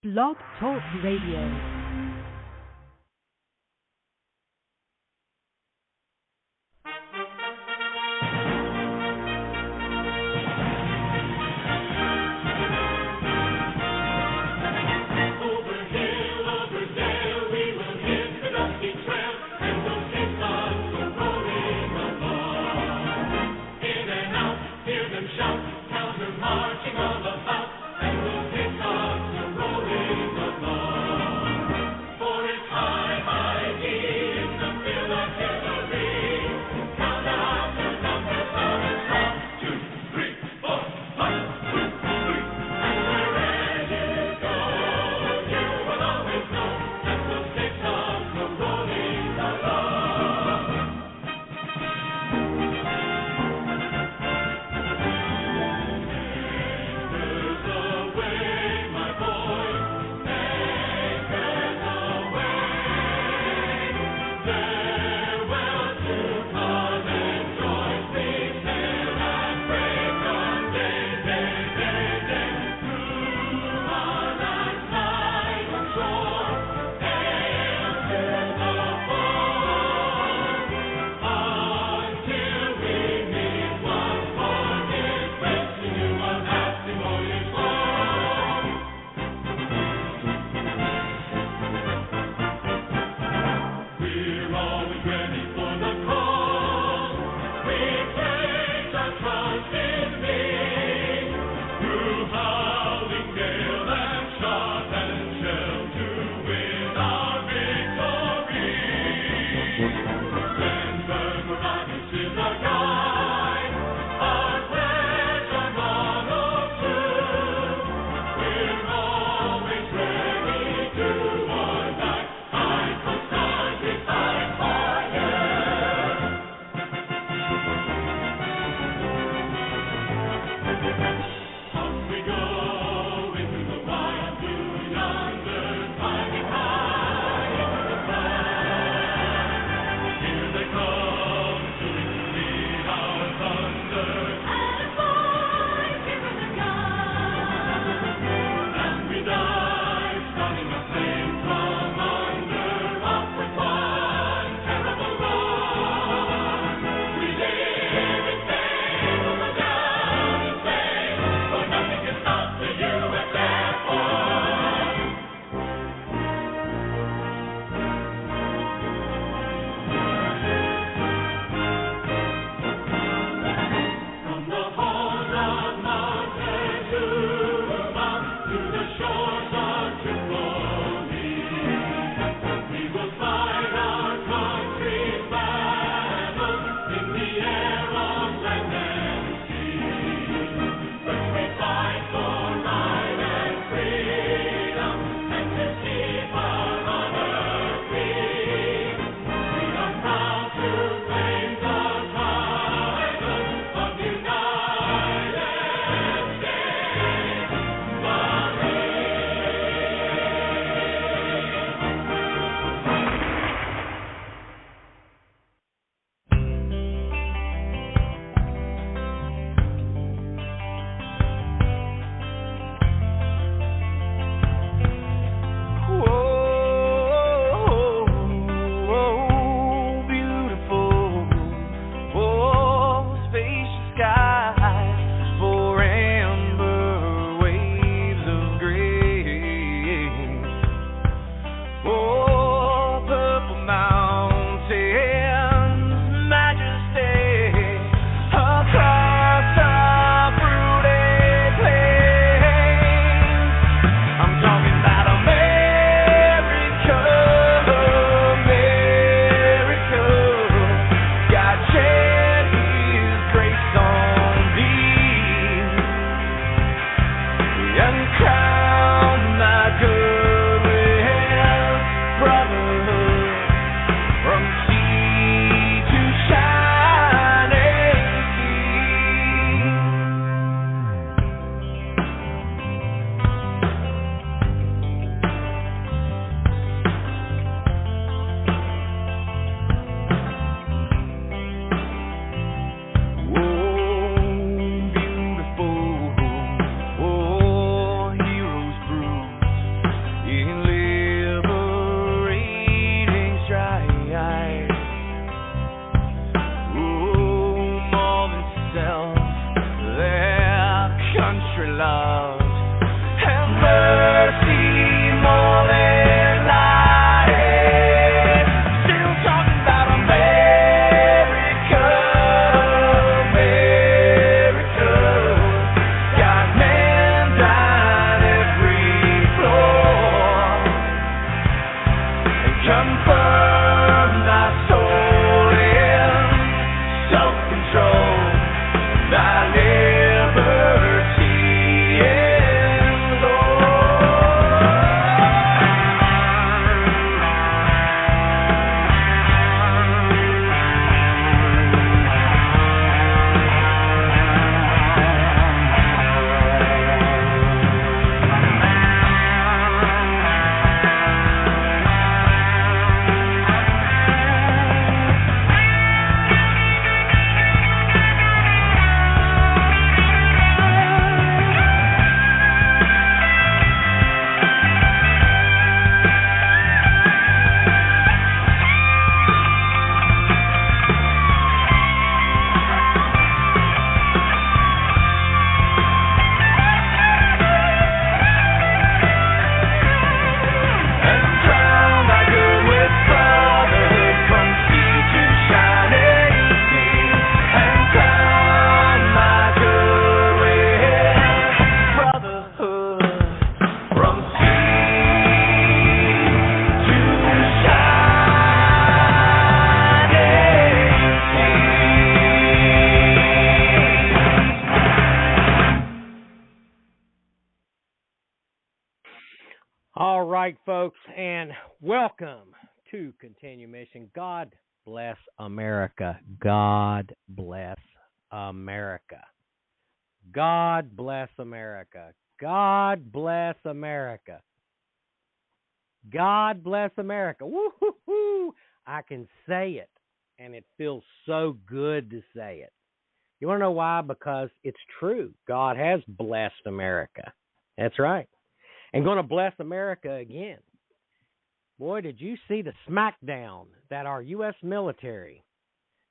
Blog Talk Radio. All right, folks, and welcome to Continue Mission. God bless America. God bless America. God bless America. God bless America. God bless America. Woo-hoo-hoo. I can say it, and it feels so good to say it. You want to know why? Because it's true. God has blessed America. That's right. And going to bless America again. Boy, did you see the smackdown that our U.S. military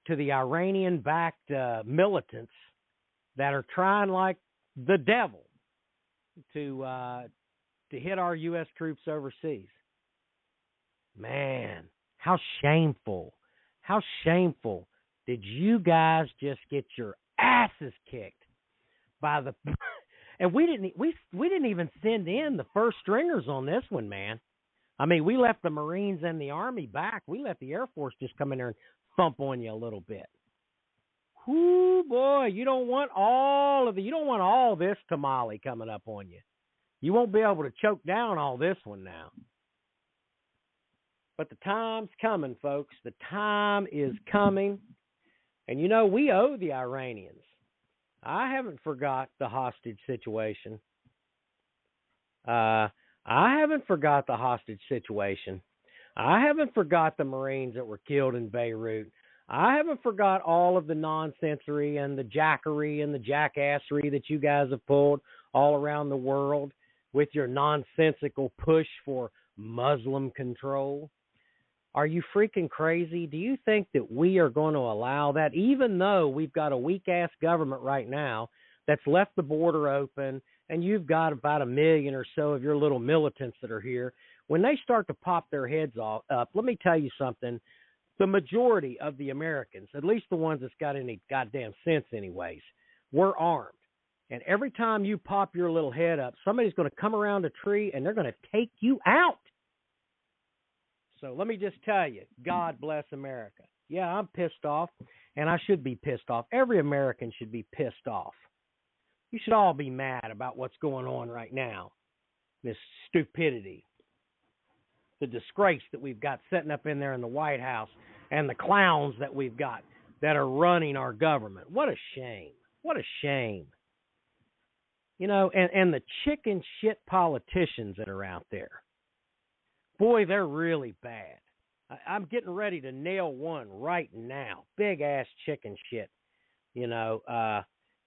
to the Iranian-backed militants that are trying like the devil to hit our U.S. troops overseas. Man, how shameful. How shameful. Did you guys just get your asses kicked by the... And we didn't even send in the first stringers on this one, man. I mean, we left the Marines and the Army back. We let the Air Force just come in there and thump on you a little bit. Whoo, boy, you don't want all this tamale coming up on you. You won't be able to choke down all this one now. But the time's coming, folks. The time is coming. And you know, we owe the Iranians. I haven't forgot the hostage situation. I haven't forgot the hostage situation. I haven't forgot the Marines that were killed in Beirut. I haven't forgot all of the nonsensery and the jackery and the jackassery that you guys have pulled all around the world with your nonsensical push for Muslim control. Are you freaking crazy? Do you think that we are going to allow that, even though we've got a weak-ass government right now that's left the border open and you've got about 1 million or so of your little militants that are here? When they start to pop their heads up, let me tell you something. The majority of the Americans, at least the ones that's got any goddamn sense anyways, we're armed. And every time you pop your little head up, somebody's going to come around a tree and they're going to take you out. So let me just tell you, God bless America. Yeah, I'm pissed off, and I should be pissed off. Every American should be pissed off. You should all be mad about what's going on right now, this stupidity, the disgrace that we've got sitting up in there in the White House, and the clowns that we've got that are running our government. What a shame. What a shame. You know, and the chicken shit politicians that are out there. Boy, they're really bad. I'm getting ready to nail one right now. Big-ass chicken shit, you know,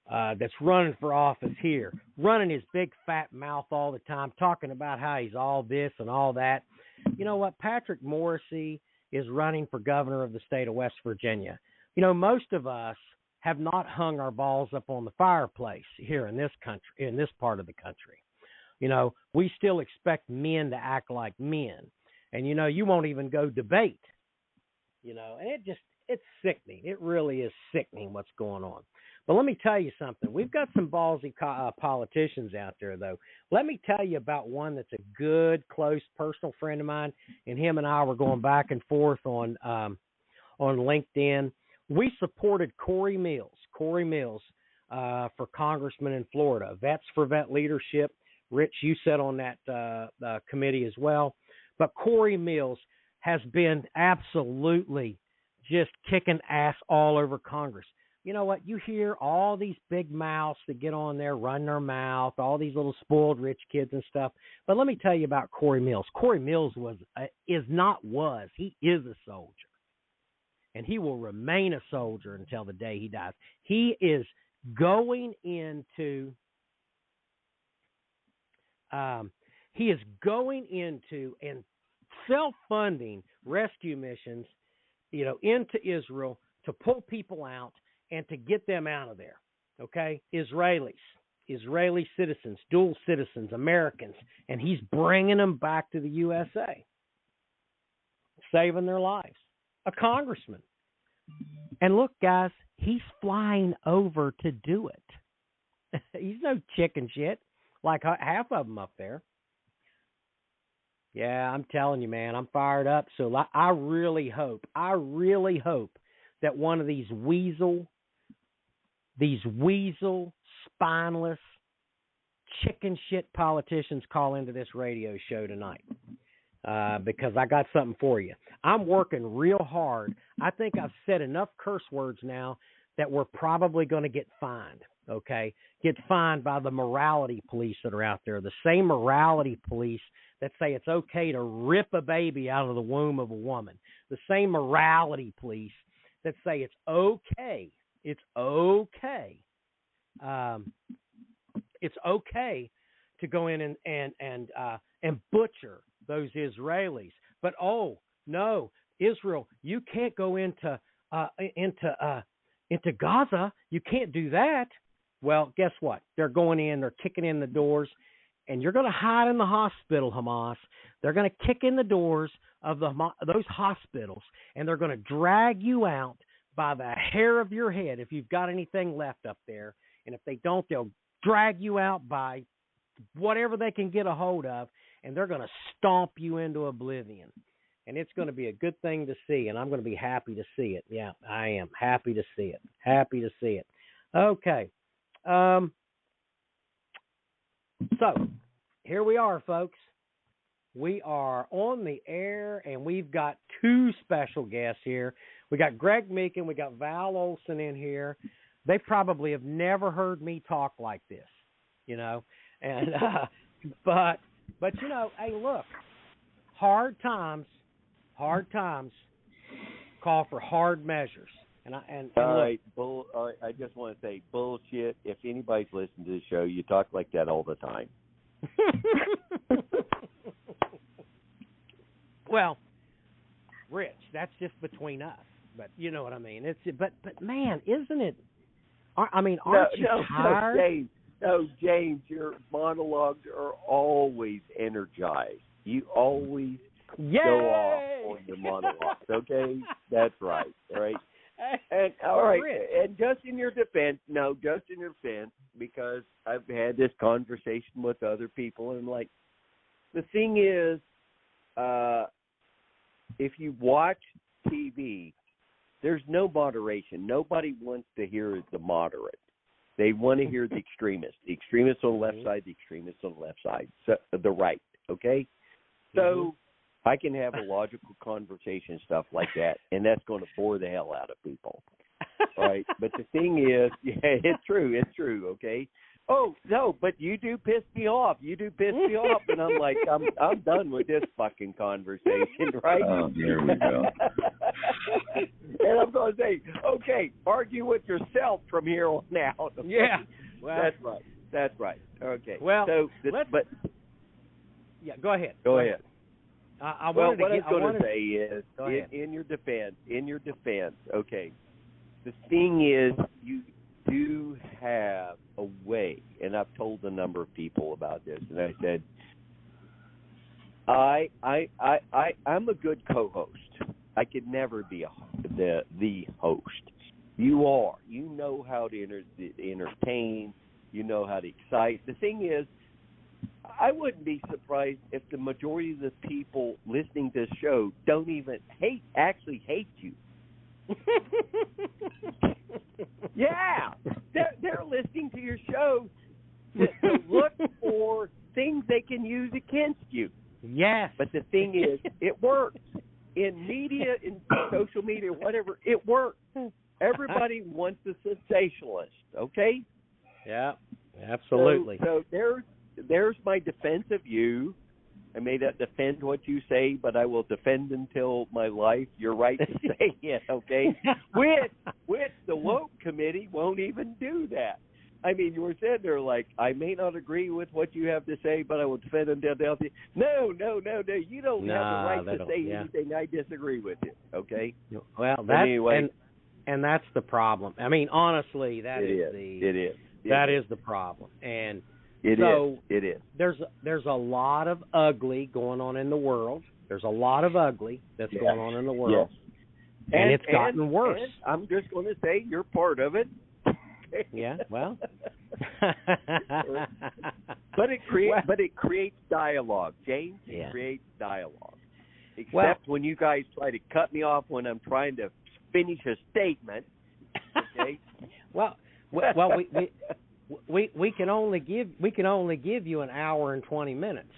that's running for office here, running his big fat mouth all the time, talking about how he's all this and all that. You know what? Patrick Morrisey is running for governor of the state of West Virginia. You know, most of us have not hung our balls up on the fireplace here in this country, in this part of the country. You know, we still expect men to act like men. And, you know, you won't even go debate. You know, and it's sickening. It really is sickening what's going on. But let me tell you something. We've got some ballsy politicians out there, though. Let me tell you about one that's a good, close, personal friend of mine. And him and I were going back and forth on LinkedIn. We supported Corey Mills for congressman in Florida, Vets for Vet Leadership. Rich, you sat on that committee as well. But Corey Mills has been absolutely just kicking ass all over Congress. You know what? You hear all these big mouths that get on there, run their mouth, all these little spoiled rich kids and stuff. But let me tell you about Corey Mills. Corey Mills he is a soldier. And he will remain a soldier until the day he dies. He is going into and self-funding rescue missions, you know, into Israel to pull people out and to get them out of there. Okay? Israeli citizens, dual citizens, Americans, and he's bringing them back to the USA, saving their lives. A congressman. And look, guys, he's flying over to do it. He's no chicken shit like half of them up there. Yeah, I'm telling you, man, I'm fired up. So I really hope that one of these weasel, spineless, chicken shit politicians call into this radio show tonight, because I got something for you. I'm working real hard. I think I've said enough curse words now that we're probably going to get fined, okay? Get fined by the morality police that are out there, the same morality police that say it's okay to rip a baby out of the womb of a woman, the same morality police that say it's okay to go in and butcher those Israelis. But oh no, Israel, you can't go into Gaza. You can't do that. Well, guess what? They're going in. They're kicking in the doors, and you're going to hide in the hospital, Hamas. They're going to kick in the doors of those hospitals, and they're going to drag you out by the hair of your head if you've got anything left up there. And if they don't, they'll drag you out by whatever they can get a hold of, and they're going to stomp you into oblivion. And it's going to be a good thing to see, and I'm going to be happy to see it. Yeah, I am happy to see it. Happy to see it. Okay. So here we are, folks. We are on the air, and we've got two special guests here. We got Greg Meakin. We got Val Olson in here. They probably have never heard me talk like this, you know. And but you know, hey, look, hard times call for hard measures. And all right, I just want to say bullshit. If anybody's listening to the show, you talk like that all the time. Well, Rich, that's just between us. But you know what I mean. But man, isn't it? I mean, aren't you tired? No, James, your monologues are always energized. You always go off on your monologues. Okay, that's right. All right. And all right, and just in your defense, because I've had this conversation with other people, and like, the thing is, if you watch TV, there's no moderation. Nobody wants to hear the moderate. They want to hear the extremists. The extremists on the left side, the extremists on the left side, so, the right, okay? So I can have a logical conversation, stuff like that, and that's going to bore the hell out of people, right? But the thing is, yeah, it's true, okay? Oh, no, but you do piss me off. And I'm like, I'm done with this fucking conversation, right? Oh, here we go. And I'm going to say, okay, argue with yourself from here on out. Okay? Yeah. Well, that's right. Okay. Well, yeah, go ahead. Go ahead. I was going to say is, in your defense, okay, the thing is, you do have a way, and I've told a number of people about this, and I said, I'm a good co-host. I could never be the host. You are. You know how to entertain. You know how to excite. The thing is, I wouldn't be surprised if the majority of the people listening to this show don't even actually hate you. Yeah, they're listening to your show to look for things they can use against you. Yes. But the thing is, it works. In media, in social media, whatever, it works. Everybody wants a sensationalist, okay? Yeah, absolutely. So there's my defense of you. I may not defend what you say, but I will defend until my life. You're right to say it, okay? Which the woke committee won't even do that. I mean, you were sitting there like, I may not agree with what you have to say, but I will defend until death. No. You don't have the right to say anything I disagree with you, okay? Well, anyway. And that's the problem. I mean, honestly, that is the problem. And It is. There's a lot of ugly going on in the world. There's a lot of ugly that's going on in the world. Yes. And it's gotten worse. And I'm just going to say you're part of it. Yeah, well. But it creates dialogue, James. It creates dialogue. Except when you guys try to cut me off when I'm trying to finish a statement. Okay. well, we can only give you an hour and 20 minutes.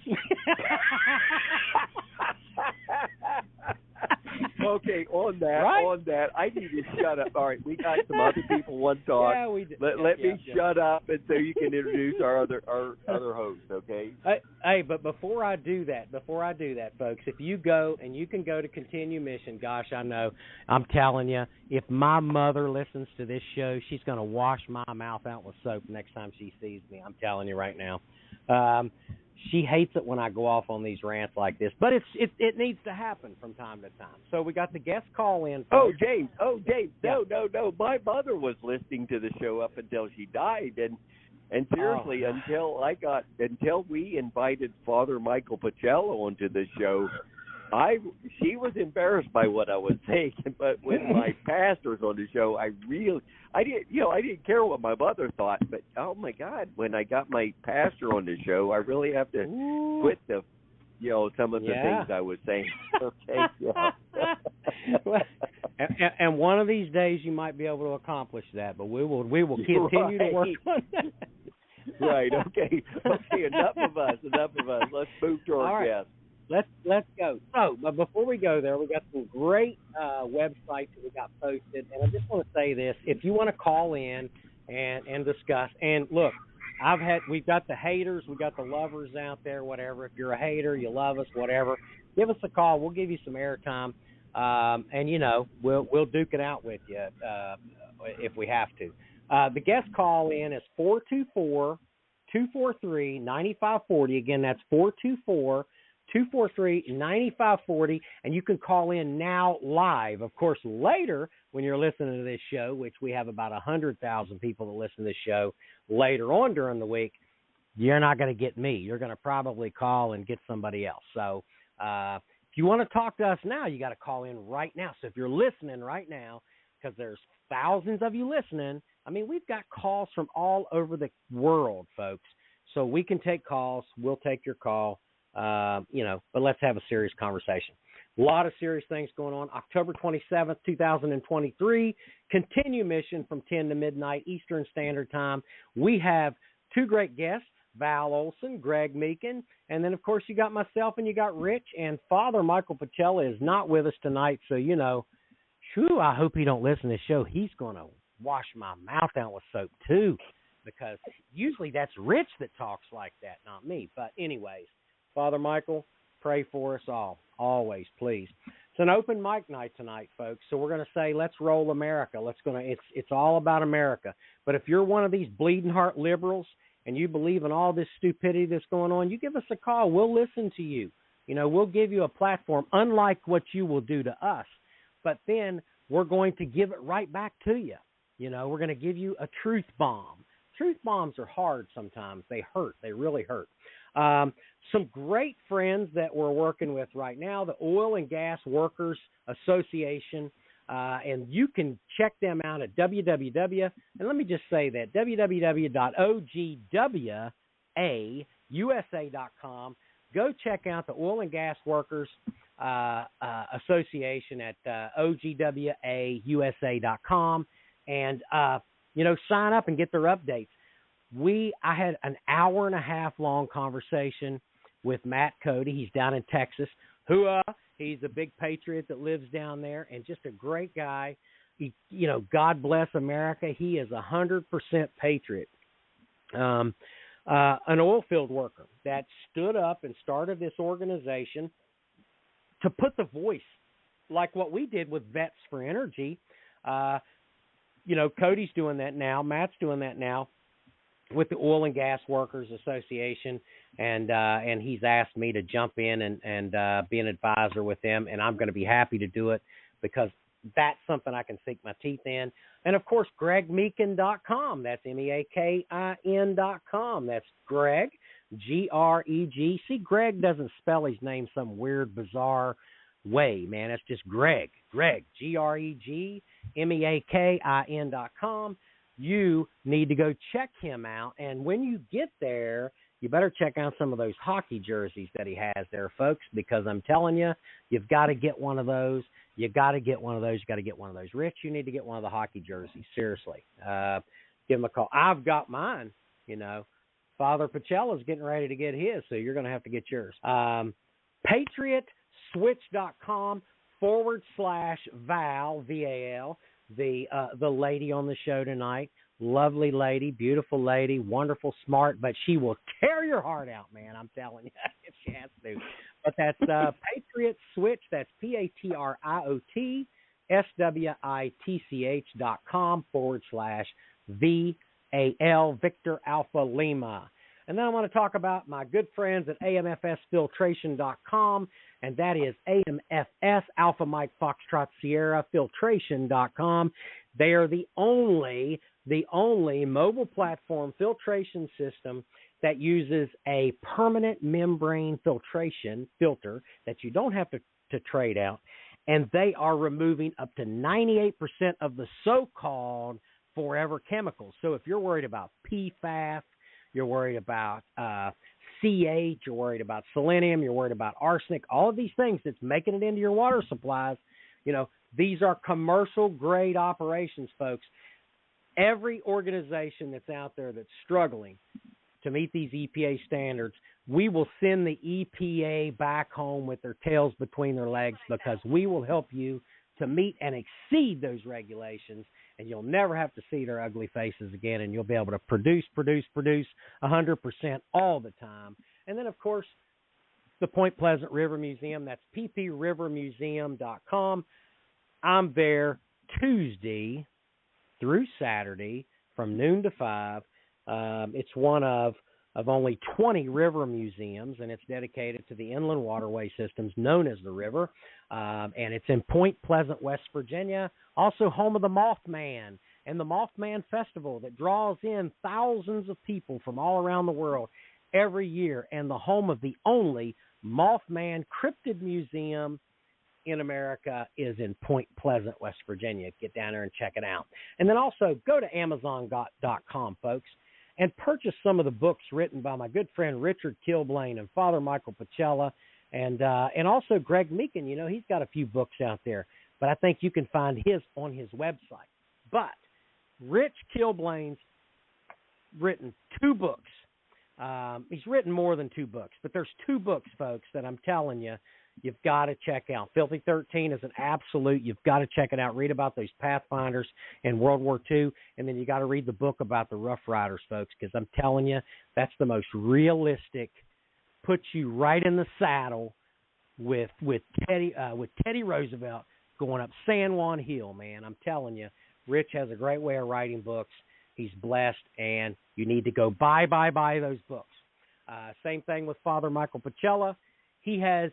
Okay, on that, I need to shut up. All right, we got some other people want to talk. Yeah, we did. Let me shut up, and so you can introduce our other host. Okay. Hey, but before I do that, folks, if you go and you can go to Continue Mission, gosh, I know, I'm telling you, if my mother listens to this show, she's going to wash my mouth out with soap next time she sees me. I'm telling you right now. She hates it when I go off on these rants like this, but it needs to happen from time to time. So we got the guest call in. Folks. James. No. My mother was listening to the show up until she died, and seriously, until we invited Father Michael Pacello onto the show, she was embarrassed by what I was saying. But when my pastor's on the show, I didn't care what my mother thought. But oh my God, when I got my pastor on the show, I really have to quit some of the things I was saying. Okay. Yeah. and one of these days you might be able to accomplish that, but we will continue to work on that. Right. Okay. Enough of us. Let's move to our guest. Let's go. So, but before we go there, we got some great websites that we got posted, and I just want to say this: if you want to call in and discuss, and look, we've got the haters, we got the lovers out there, whatever. If you're a hater, you love us, whatever, give us a call. We'll give you some airtime, and we'll duke it out with you if we have to. The guest call in is 424-243-9540. Again, that's 424-243-9540, and you can call in now live. Of course, later when you're listening to this show, which we have about 100,000 people that listen to this show later on during the week, you're not going to get me. You're going to probably call and get somebody else. So if you want to talk to us now, you got to call in right now. So if you're listening right now, because there's thousands of you listening, I mean, we've got calls from all over the world, folks. So we can take calls. We'll take your call. But let's have a serious conversation. A lot of serious things going on. October 27th, 2023, Continue Mission from 10 to midnight Eastern Standard Time. We have two great guests, Val Olson, Greg Meakin, and then, of course, you got myself and you got Rich, and Father Michael Pacello is not with us tonight, so, I hope he don't listen to this show. He's going to wash my mouth out with soap, too, because usually that's Rich that talks like that, not me. But anyways, Father Michael, pray for us all, always, please. It's an open mic night tonight, folks, so we're going to say, let's roll America. It's all about America. But if you're one of these bleeding heart liberals and you believe in all this stupidity that's going on, you give us a call. We'll listen to you. We'll give you a platform, unlike what you will do to us. But then we're going to give it right back to you. We're going to give you a truth bomb. Truth bombs are hard sometimes. They hurt. They really hurt. Some great friends that we're working with right now, the Oil and Gas Workers Association, and you can check them out at www.ogwausa.com. Go check out the Oil and Gas Workers Association at ogwausa.com, and sign up and get their updates. I had an hour and a half long conversation with Matt Cody. He's down in Texas. He's a big patriot that lives down there and just a great guy. God bless America. He is 100% patriot. An oil field worker that stood up and started this organization to put the voice, like what we did with Vets for Energy. Cody's doing that now. Matt's doing that now with the Oil and Gas Workers Association, and he's asked me to jump in and be an advisor with them, and I'm going to be happy to do it because that's something I can sink my teeth in. And, of course, GregMeakin.com. That's MEAKIN.com. That's Greg, Greg. See, Greg doesn't spell his name some weird, bizarre way, man. It's just Greg, GregMeakin.com. You need to go check him out. And when you get there, you better check out some of those hockey jerseys that he has there, folks, because I'm telling you, you've got to get one of those. You got to get one of those. You got to get one of those. Rich, you need to get one of the hockey jerseys. Seriously. Give him a call. I've got mine. Father Pacella's getting ready to get his, so you're going to have to get yours. PatriotSwitch.com/Val, V-A-L, the lady on the show tonight. Lovely lady, beautiful lady, wonderful, smart, but she will tear your heart out, man. I'm telling you, if she has to. But that's Patriot Switch. That's PatriotSwitch.com/VAL, Victor Alpha Lima. And then I want to talk about my good friends at AMFSfiltration.com, and that is AMFS, Alpha Mike Foxtrot Sierra, filtration.com. They are the only mobile platform filtration system that uses a permanent membrane filter that you don't have to trade out, and they are removing up to 98% of the so-called forever chemicals. So if you're worried about PFAS, you're worried about CH, you're worried about selenium, you're worried about arsenic, all of these things that's making it into your water supplies, these are commercial-grade operations, folks. Every organization that's out there that's struggling to meet these EPA standards, we will send the EPA back home with their tails between their legs, because we will help you to meet and exceed those regulations, and you'll never have to see their ugly faces again, and you'll be able to produce 100% all the time. And then, of course, the Point Pleasant River Museum, that's pprivermuseum.com. I'm there Tuesday through Saturday from noon to 5. It's one of only 20 river museums, and it's dedicated to the inland waterway systems known as the river. And it's in Point Pleasant, West Virginia, also home of the Mothman and the Mothman Festival that draws in thousands of people from all around the world every year, and the home of the only Mothman cryptid museum in America is in Point Pleasant, West Virginia. Get down there and check it out. And then also go to Amazon.com, folks, and purchase some of the books written by my good friend Richard Killblane and Father Michael Pacella, and also Greg Meakin. He's got a few books out there, but I think you can find his on his website. But Rich Killblane's written 2 books. He's written more than 2 books, but there's 2 books, folks, that I'm telling you, you've got to check out. Filthy 13 is an absolute. You've got to check it out. Read about those Pathfinders in World War II, and then you got to read the book about the Rough Riders, folks, because I'm telling you, that's the most realistic. Puts you right in the saddle with Teddy Roosevelt going up San Juan Hill, man. I'm telling you, Rich has a great way of writing books. He's blessed, and you need to go buy those books. Same thing with Father Michael Pacella. He has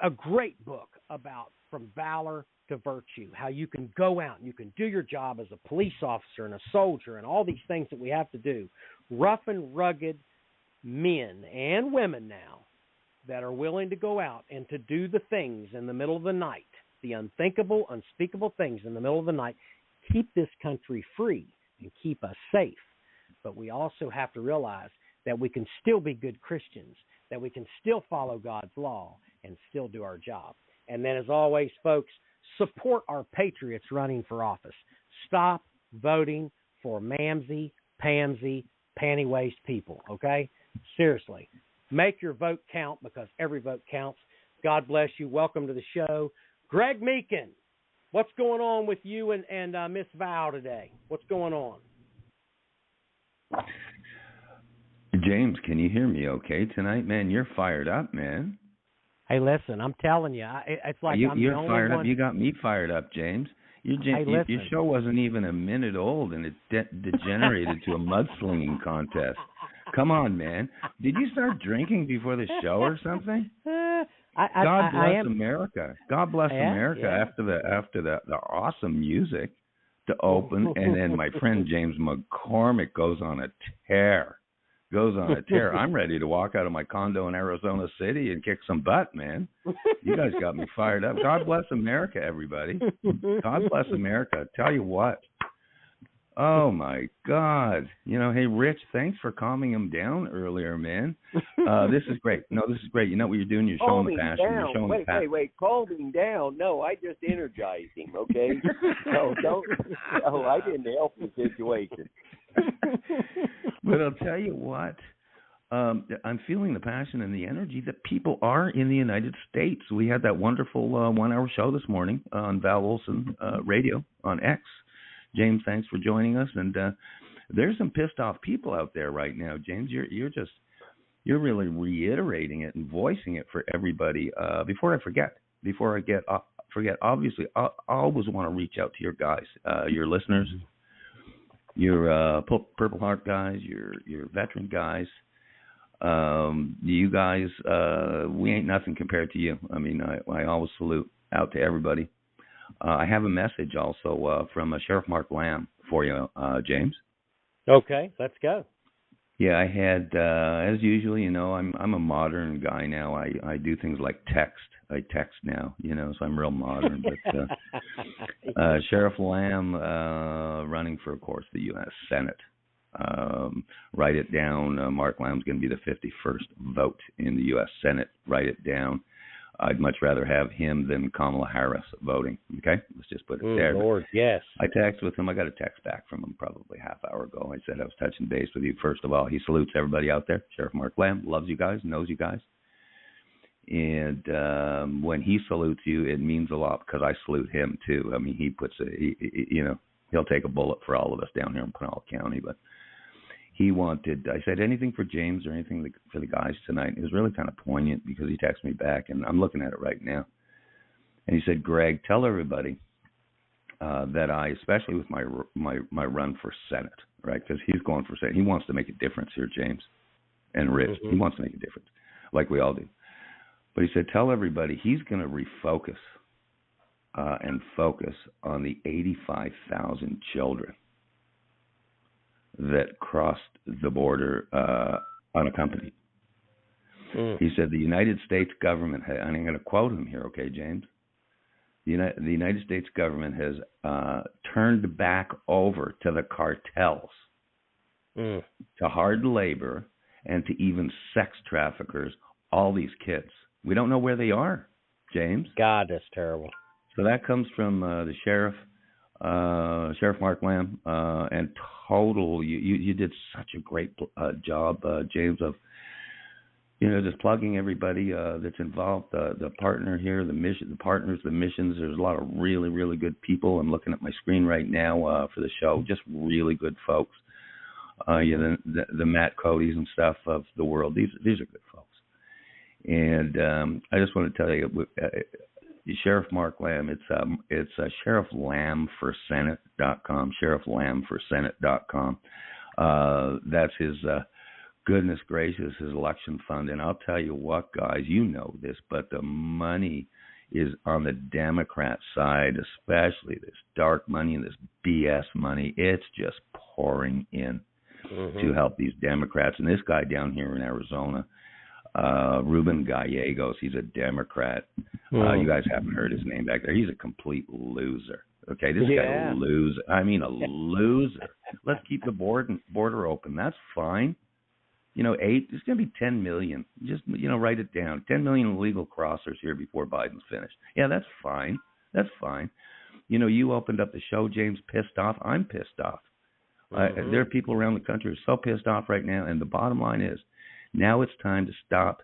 a great book about from valor to virtue, how you can go out and you can do your job as a police officer and a soldier and all these things that we have to do. Rough and rugged men and women now that are willing to go out and to do the things in the middle of the night, the unthinkable, unspeakable things in the middle of the night, keep this country free and keep us safe. But we also have to realize that we can still be good Christians, that we can still follow God's law and still do our job. And then, as always, folks, support our patriots running for office. Stop voting for mamsy-pamsy, panty-waist people, okay? Seriously. Make your vote count, because every vote counts. God bless you. Welcome to the show. Greg Meakin, what's going on with you and Miss Val today? What's going on? James, can you hear me okay tonight, man? You're fired up, man. Hey, listen, I'm telling you, it's like I'm the only fired one. Up. You got me fired up, James. Your show wasn't even a minute old, and it degenerated to a mudslinging contest. Come on, man. Did you start drinking before the show or something? God bless America. God bless America. Yeah. After the awesome music to open, and then my friend James McCormick goes on a tear. I'm ready to walk out of my condo in Arizona City and kick some butt, man. You guys got me fired up. God bless America, everybody. God bless America. Tell you what. Oh, my God. Hey, Rich, thanks for calming him down earlier, man. This is great. No, this is great. You know what you're doing? You're showing the passion. You're showing the passion. Wait. Calming down. No, I just energized him, okay? No, I didn't help the situation. But I'll tell you what, I'm feeling the passion and the energy that people are in the United States. We had that wonderful 1-hour show this morning on Val Olson Radio on X. James, thanks for joining us. And there's some pissed off people out there right now, James. You're really reiterating it and voicing it for everybody. Before I forget, obviously, I always want to reach out to your guys, your listeners, your Purple Heart guys, your veteran guys. You guys, we ain't nothing compared to you. I mean, I always salute out to everybody. I have a message also from Sheriff Mark Lamb for you, James. Okay, let's go. Yeah, I had, as usual, you know, I'm a modern guy now. I do things like text. I text now, you know, so I'm real modern. But Sheriff Lamb running for, of course, the U.S. Senate. Write it down. Mark Lamb's going to be the 51st vote in the U.S. Senate. Write it down. I'd much rather have him than Kamala Harris voting. Okay, let's just put it there. Lord, yes. I texted with him. I got a text back from him probably half hour ago. I said I was touching base with you. First of all, he salutes everybody out there. Sheriff Mark Lamb loves you guys, knows you guys. And when he salutes you, it means a lot because I salute him too. I mean, he puts he'll take a bullet for all of us down here in Pinal County. But he wanted, I said, anything for James or anything for the guys tonight. It was really kind of poignant because he texted me back, and I'm looking at it right now. And he said, Greg, tell everybody that I, especially with my run for Senate, right? Because he's going for Senate. He wants to make a difference here, James and Rich. He wants to make a difference, like we all do. But he said, tell everybody he's going to refocus and focus on the 85,000 children that crossed the border unaccompanied. He said the United States government, and I'm going to quote him here, okay, James? The United States government has turned back over to the cartels, to hard labor, and to even sex traffickers, all these kids. We don't know where they are, James. God, that's terrible. So that comes from the sheriff, Sheriff Mark Lamb, and total. You did such a great job, James, of just plugging everybody that's involved. The partner here, the mission, the partners, the missions. There's a lot of really, really good people. I'm looking at my screen right now for the show. Just really good folks. The Matt Cody's and stuff of the world. These are good folks. And I just want to tell you, Sheriff Mark Lamb, it's sherifflambforsenate.com, sherifflambforsenate.com. That's his, goodness gracious, his election fund. And I'll tell you what, guys, you know this, but the money is on the Democrat side, especially this dark money and this BS money. It's just pouring in to help these Democrats. And this guy down here in Arizona, Ruben Gallegos, he's a Democrat. You guys haven't heard his name back there. He's a complete loser. Okay, this guy's a loser. I mean, a loser. Let's keep the border open. That's fine. It's going to be 10 million. Just, write it down. 10 million illegal crossers here before Biden's finished. Yeah, that's fine. That's fine. You opened up the show, James, pissed off. I'm pissed off. There are people around the country who are so pissed off right now, and the bottom line is, now it's time to stop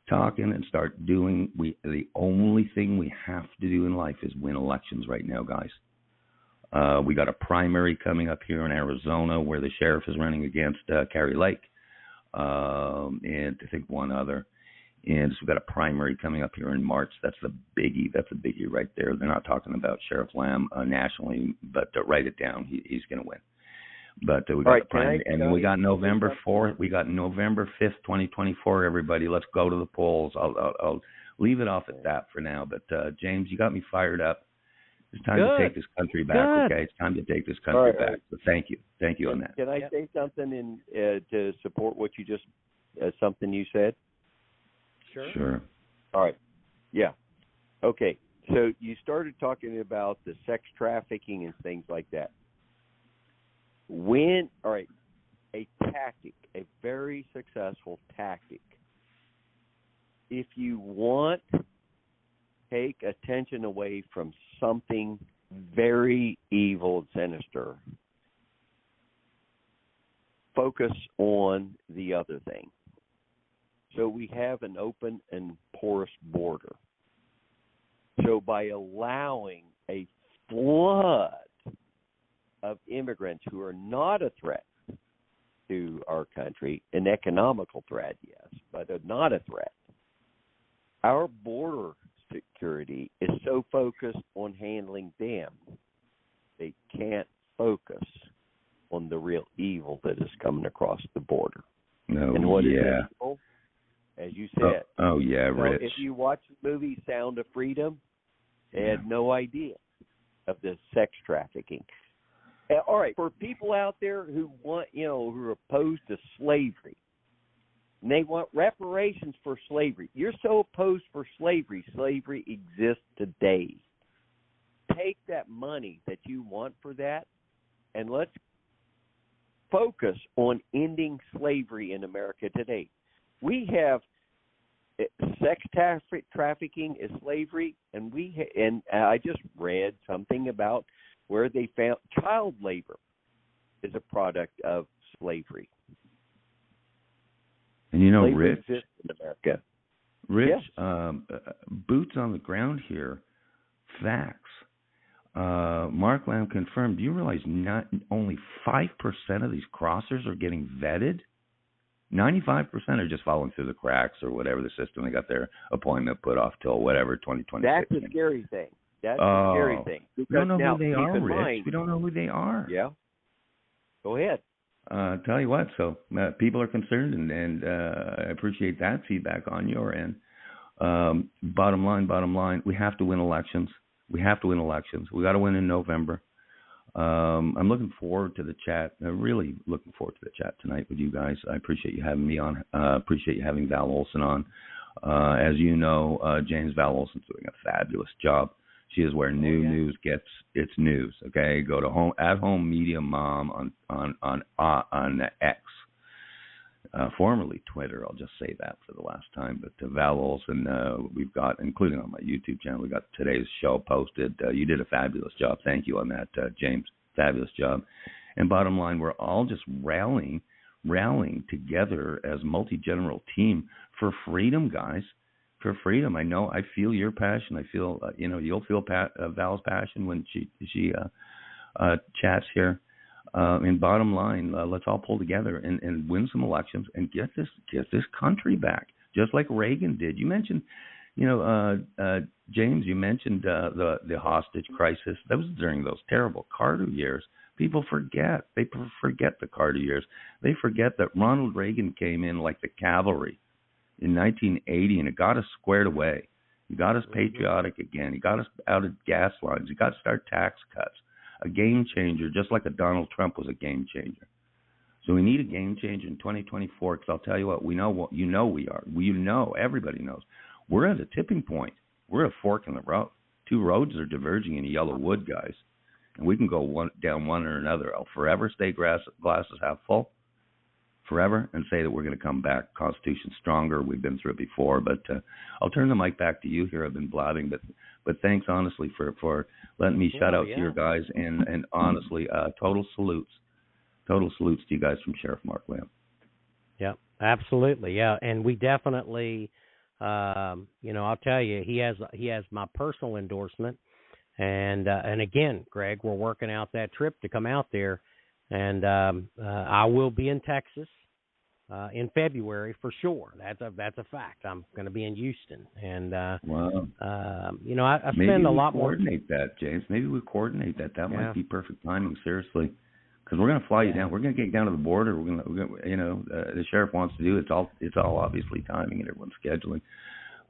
talking and start doing. The only thing we have to do in life is win elections right now, guys. We got a primary coming up here in Arizona where the sheriff is running against Carrie Lake, and I think one other. And so we've got a primary coming up here in March. That's the biggie. That's a biggie right there. They're not talking about Sheriff Lamb nationally, but write it down. He's going to win. But we got the primary, and then we got November 4th. We got November 5th, 2024. Everybody, let's go to the polls. I'll leave it off at that for now. But James, you got me fired up. It's time to take this country back. Okay, it's time to take this country back. So thank you on that. Can I say something to support what you just something you said? Sure. All right. Yeah. Okay. So you started talking about the sex trafficking and things like that. A tactic, a very successful tactic. If you want to take attention away from something very evil and sinister, focus on the other thing. So we have an open and porous border. So by allowing a flood of immigrants who are not a threat to our country, an economical threat, yes, but not a threat, our border security is so focused on handling them, they can't focus on the real evil that is coming across the border. No, and what is evil? As you said. Rich. If you watch the movie Sound of Freedom, they had no idea of the sex trafficking. All right, for people out there who want, who are opposed to slavery, and they want reparations for slavery. You're so opposed for slavery. Slavery exists today. Take that money that you want for that, and let's focus on ending slavery in America today. We have sex trafficking is slavery, and I just read something about where they found child labor is a product of slavery. And slavery Rich, exists in America. Rich, yes. Boots on the ground here, facts. Mark Lamb confirmed. Do you realize not only 5% of these crossers are getting vetted? 95% are just falling through the cracks or whatever the system. They got their appointment put off till whatever 2026. That's a scary thing. That's a scary thing. We don't know who they are, Rich. We don't know who they are. Yeah. Go ahead. Tell you what. So people are concerned, and I appreciate that feedback on your end. Bottom line, we have to win elections. We have to win elections. We got to win in November. I'm looking forward to the chat. Really looking forward to the chat tonight with you guys. I appreciate you having me on. Appreciate you having Val Olson on. As you know, James Val Olson's doing a fabulous job. She is where news gets its news. Okay, go to At Home Media Mom on X, formerly Twitter. I'll just say that for the last time. But Val Olson, we've got, including on my YouTube channel, we got today's show posted. You did a fabulous job. Thank you on that, James. Fabulous job. And bottom line, we're all just rallying together as a multi-general team for freedom, guys. For freedom. I feel your passion. I feel, you'll feel Val's passion when she chats here. And bottom line, let's all pull together and win some elections and get this country back, just like Reagan did. You mentioned, James, you mentioned the hostage crisis. That was during those terrible Carter years. People forget. They forget the Carter years. They forget that Ronald Reagan came in like the cavalry in 1980, and it got us squared away. He got us patriotic again. He got us out of gas lines. He got us start tax cuts. A game changer, just like a Donald Trump was a game changer. So we need a game changer in 2024, because I'll tell you what, we are. Everybody knows. We're at a tipping point. We're at a fork in the road. Two roads are diverging in yellow wood, guys. And we can go down one or another. I'll forever stay glasses half full. Forever, and say that we're going to come back. Constitution stronger. We've been through it before, but I'll turn the mic back to you here. I've been blabbing, but thanks honestly for letting me shout out to your guys, and honestly, total salutes to you guys from Sheriff Mark Lamb. Yeah, absolutely. Yeah, and we definitely, I'll tell you, he has my personal endorsement, and again, Greg, we're working out that trip to come out there. And I will be in Texas in February for sure. That's a fact. I'm going to be in Houston, and wow. I spend a lot more. Maybe we coordinate that, James. Maybe we coordinate that. That might be perfect timing. Seriously, because we're going to fly you down. We're going to get down to the border. We're going to, the sheriff wants to do. It's all obviously timing and everyone's scheduling.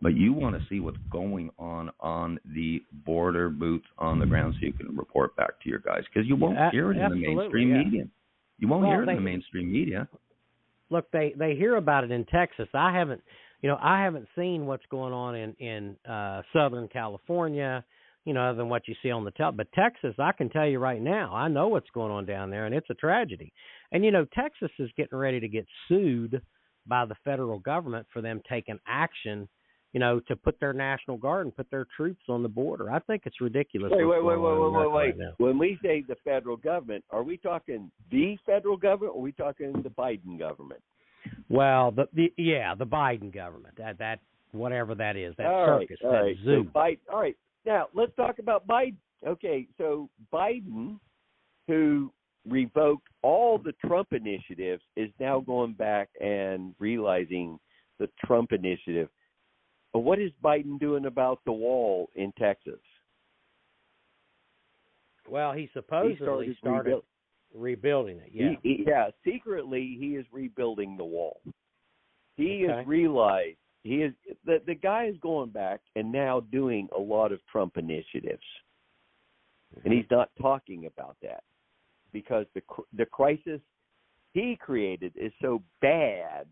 But you want to see what's going on the border, boots on the ground, so you can report back to your guys, because you won't hear it in the mainstream media. You won't hear it in the mainstream media. Look, they hear about it in Texas. I haven't seen what's going on in Southern California, other than what you see on the top. But Texas, I can tell you right now, I know what's going on down there, and it's a tragedy. And Texas is getting ready to get sued by the federal government for them taking action to put their National Guard and put their troops on the border. I think it's ridiculous. Wait. Right now. When we say the federal government, are we talking the federal government, or are we talking the Biden government? Well, the Biden government. That whatever that is, that circus, that zoo. So all right. Now let's talk about Biden. Okay, so Biden, who revoked all the Trump initiatives, is now going back and realizing the Trump initiative. But what is Biden doing about the wall in Texas? Well, he supposedly started rebuilding it. Yeah. Secretly, he is rebuilding the wall. He has realized the guy is going back and now doing a lot of Trump initiatives, and he's not talking about that because the crisis he created is so bad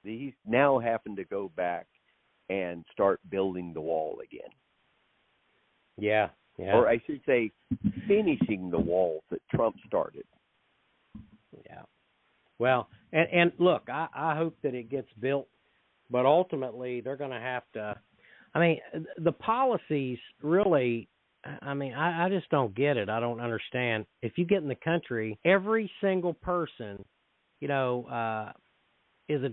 that he's now having to go back and start building the wall again. Yeah. Or I should say, finishing the wall that Trump started. Yeah. Well, and look, I hope that it gets built, but ultimately they're going to have to. I mean, the policies really. I mean, I just don't get it. I don't understand. If you get in the country, every single person, is a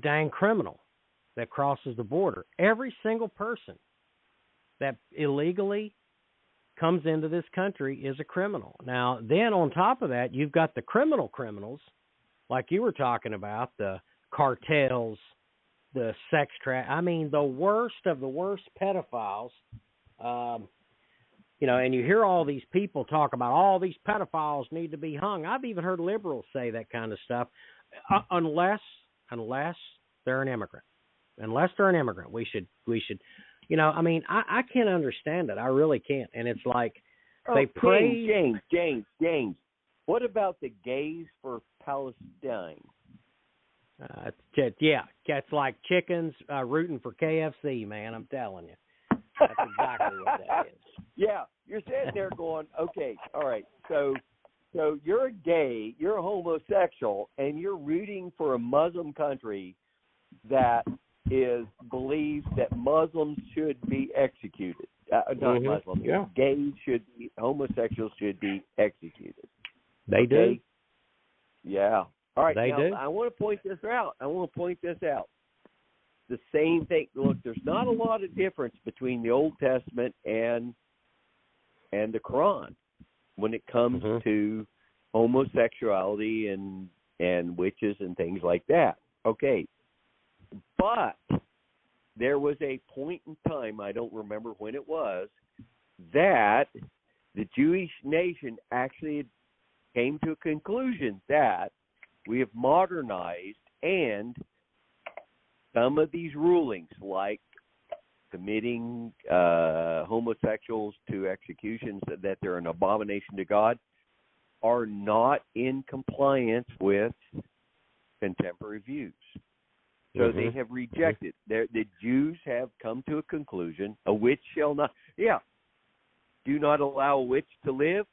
dang criminal that crosses the border. Every single person that illegally comes into this country is a criminal. Now, then on top of that, you've got the criminals, like you were talking about, the cartels, the sex I mean, the worst of the worst pedophiles. And you hear all these people talk about all these pedophiles need to be hung. I've even heard liberals say that kind of stuff, unless they're an immigrant. Unless they're an immigrant, we should. I mean, I can't understand it. I really can't. And it's like they praise James. What about the gays for Palestine? It's like chickens rooting for KFC, man. I'm telling you, that's exactly what that is. Yeah, you're sitting there going, okay, all right, so you're a gay, you're a homosexual, and you're rooting for a Muslim country that believes that Muslims should be executed. Not Muslims. Yeah. Gays homosexuals should be executed. They do. Yeah. All right. They do. I want to point this out. The same thing. Look, there's not a lot of difference between the Old Testament and the Quran when it comes to homosexuality and witches and things like that. Okay. But there was a point in time, I don't remember when it was, that the Jewish nation actually came to a conclusion that we have modernized, and some of these rulings, like committing homosexuals to executions, that they're an abomination to God, are not in compliance with contemporary views. So they have rejected. The Jews have come to a conclusion: a witch shall not. Yeah, do not allow a witch to live.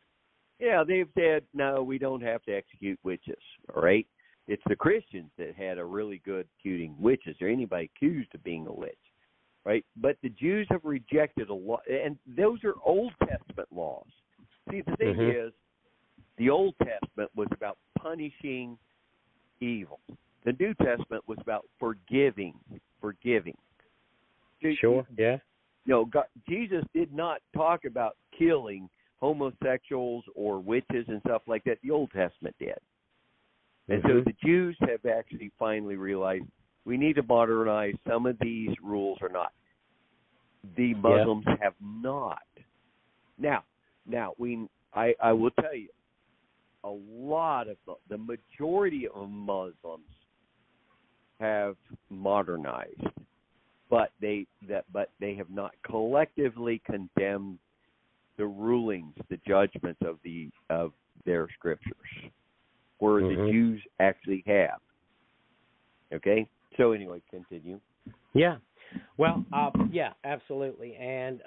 Yeah, they've said no, we don't have to execute witches. All right, it's the Christians that had a really good executing witches, or anybody accused of being a witch, right? But the Jews have rejected a lot, and those are Old Testament laws. See, the thing is, the Old Testament was about punishing evil. The New Testament was about forgiving. Sure, yeah. God, Jesus did not talk about killing homosexuals or witches and stuff like that. The Old Testament did. And so the Jews have actually finally realized we need to modernize. Some of these rules are not. The Muslims have not. Now, I will tell you, a lot of the majority of Muslims have modernized, but they have not collectively condemned the rulings, the judgments of their scriptures, where the Jews actually have. Okay, so anyway, continue. Yeah, well, absolutely. And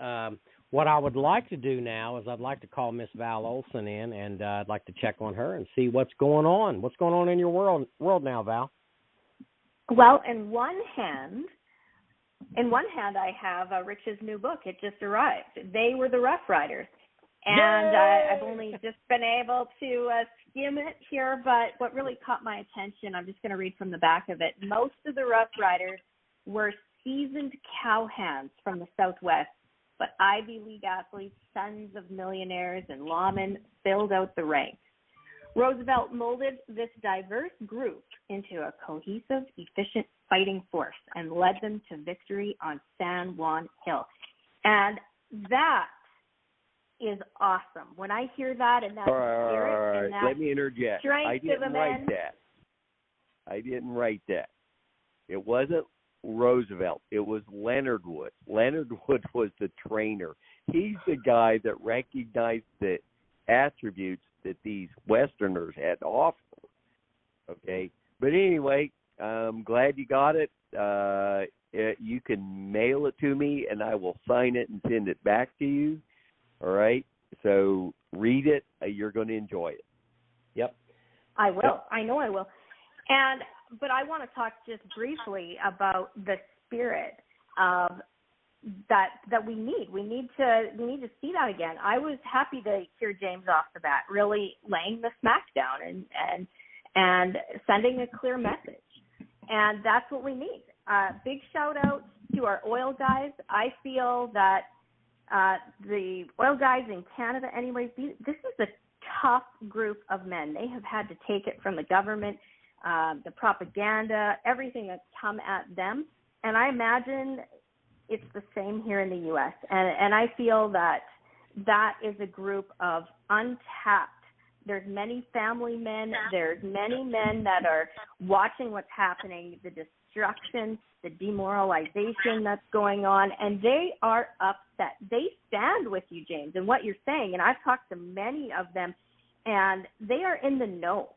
what I would like to do now is I'd like to call Miss Val Olson in, and I'd like to check on her and see what's going on. What's going on in your world now, Val? Well, in one hand, in one hand, I have Rich's new book. It just arrived. They were the Rough Riders. And I've only just been able to skim it here, but what really caught my attention, I'm just going to read from the back of it. Most of the Rough Riders were seasoned cowhands from the Southwest, but Ivy League athletes, sons of millionaires, and lawmen filled out the ranks. Roosevelt molded this diverse group into a cohesive, efficient fighting force and led them to victory on San Juan Hill. And that is awesome. When I hear that and that spirit and that let me interject. Strength I didn't of the write men. that. I didn't write that. It wasn't Roosevelt. It was Leonard Wood. Leonard Wood was the trainer. He's the guy that recognized the attributes that these Westerners had to offer. Okay? But anyway, I'm glad you got it. You can mail it to me, and I will sign it and send it back to you. All right? So read it. You're going to enjoy it. Yep. I will. I know I will. But I want to talk just briefly about the spirit of that we need. We need to see that again. I was happy to hear James off the bat really laying the smack down and sending a clear message. And that's what we need. Big shout out to our oil guys. I feel that the oil guys in Canada, anyways, this is a tough group of men. They have had to take it from the government, the propaganda, everything that's come at them. And I imagine it's the same here in the U.S. And I feel that is a group of untapped. There's many family men. There's many men that are watching what's happening, the destruction, the demoralization that's going on, and they are upset. They stand with you, James, and what you're saying. And I've talked to many of them, and they are in the know.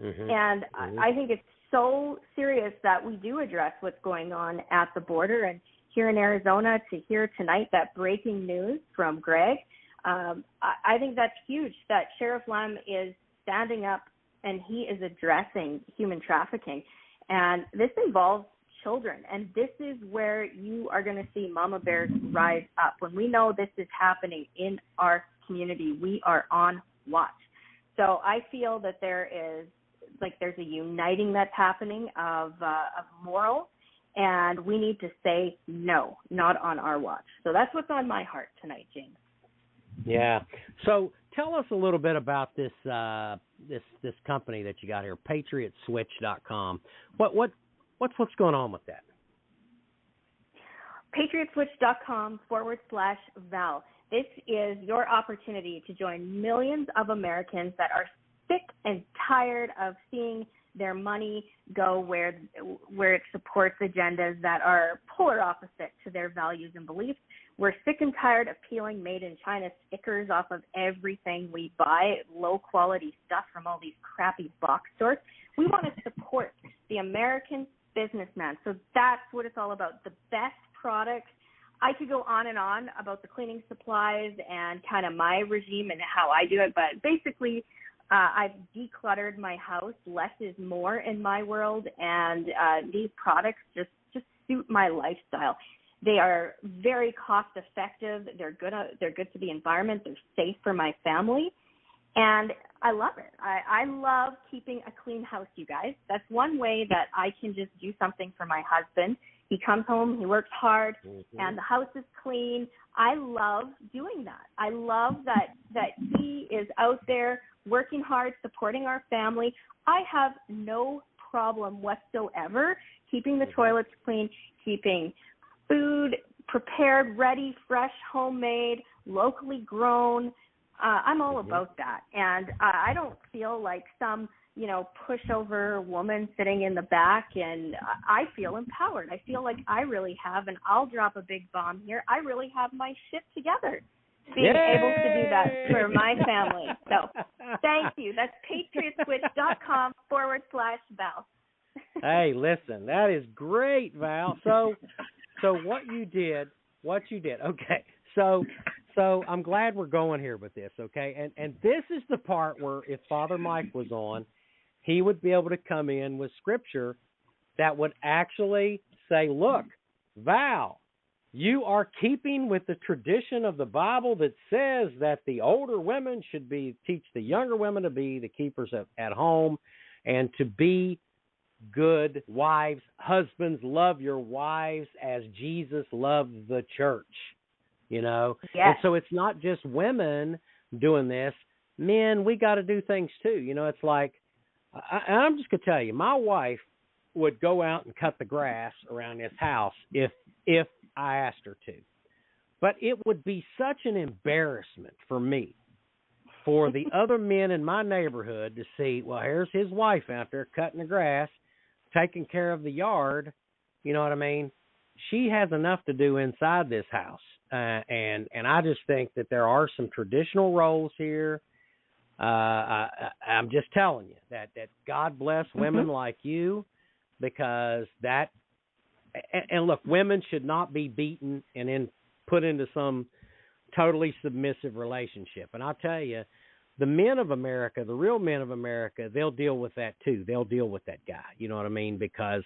Mm-hmm. And I think it's so serious that we do address what's going on at the border. And here in Arizona, to hear tonight that breaking news from Greg, I think that's huge, that Sheriff Lem is standing up and he is addressing human trafficking. And this involves children. And this is where you are going to see mama bears rise up. When we know this is happening in our community, we are on watch. So I feel that there's a uniting that's happening of moral, and we need to say no, not on our watch. So that's what's on my heart tonight, James. Yeah. So tell us a little bit about this this company that you got here, PatriotSwitch.com. What's going on with that? PatriotSwitch.com/Val. This is your opportunity to join millions of Americans that are sick and tired of seeing their money go where it supports agendas that are polar opposite to their values and beliefs. We're sick and tired of peeling made in China stickers off of everything we buy, low-quality stuff from all these crappy box stores. We want to support the American businessman. So that's what it's all about, the best products. I could go on and on about the cleaning supplies and kind of my regime and how I do it, but basically I've decluttered my house. Less is more in my world, and these products just suit my lifestyle. They are very cost effective. They're good for the environment. They're safe for my family, and I love it. I love keeping a clean house, you guys. That's one way that I can just do something for my husband. He comes home, he works hard, and the house is clean. I love doing that. I love that he is out there working hard, supporting our family. I have no problem whatsoever keeping the toilets clean, keeping food prepared, ready, fresh, homemade, locally grown. I'm all about that. And I don't feel like some, pushover woman sitting in the back, and I feel empowered. I feel like I really have, and I'll drop a big bomb here, I really have my shit together, being able to do that for my family. So thank you. That's PatriotSwitch.com/Val. Hey, listen, that is great, Val. So what you did, okay, so I'm glad we're going here with this, okay? And this is the part where if Father Mike was on, he would be able to come in with scripture that would actually say, look, Val, you are keeping with the tradition of the Bible that says that the older women should teach the younger women to be the keepers at home and to be good wives. Husbands, love your wives as Jesus loved the church, you know? Yes. And so it's not just women doing this. Men, we got to do things too. You know, it's like, I'm just going to tell you, my wife would go out and cut the grass around this house if I asked her to. But it would be such an embarrassment for me, for the other men in my neighborhood to see, well, here's his wife out there cutting the grass, taking care of the yard. You know what I mean? She has enough to do inside this house. And I just think that there are some traditional roles here. I'm just telling you that God bless women like you, because that, and look, women should not be beaten and then put into some totally submissive relationship. And I'll tell you, the men of America, the real men of America, they'll deal with that too. They'll deal with that guy. You know what I mean? Because,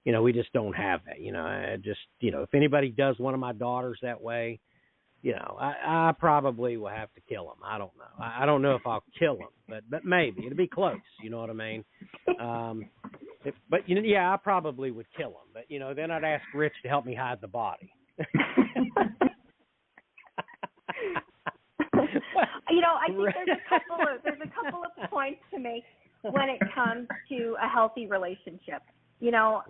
you know, we just don't have that. You know, if anybody does one of my daughters that way, you know, I probably will have to kill him. I don't know. I don't know if I'll kill him, but maybe it'll be close. You know what I mean? But you know, yeah, I probably would kill him. But you know, then I'd ask Rich to help me hide the body. You know, I think there's a couple of points to make when it comes to a healthy relationship. You know,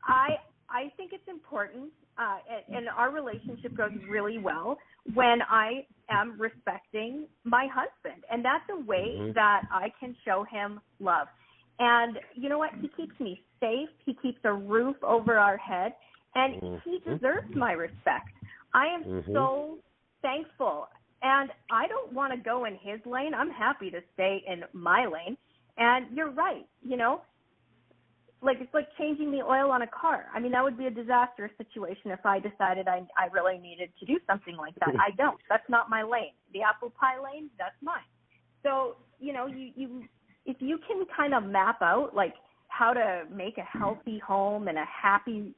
I think it's important, and our relationship goes really well when I am respecting my husband, and that's a way that I can show him love. And you know what? He keeps me safe. He keeps a roof over our head, and he deserves my respect. I am so thankful, and I don't want to go in his lane. I'm happy to stay in my lane. And you're right, you know, like it's like changing the oil on a car. I mean, that would be a disastrous situation if I decided I really needed to do something like that. I don't. That's not my lane. The apple pie lane, that's mine. So, you know, you if you can kind of map out like how to make a healthy home and a happy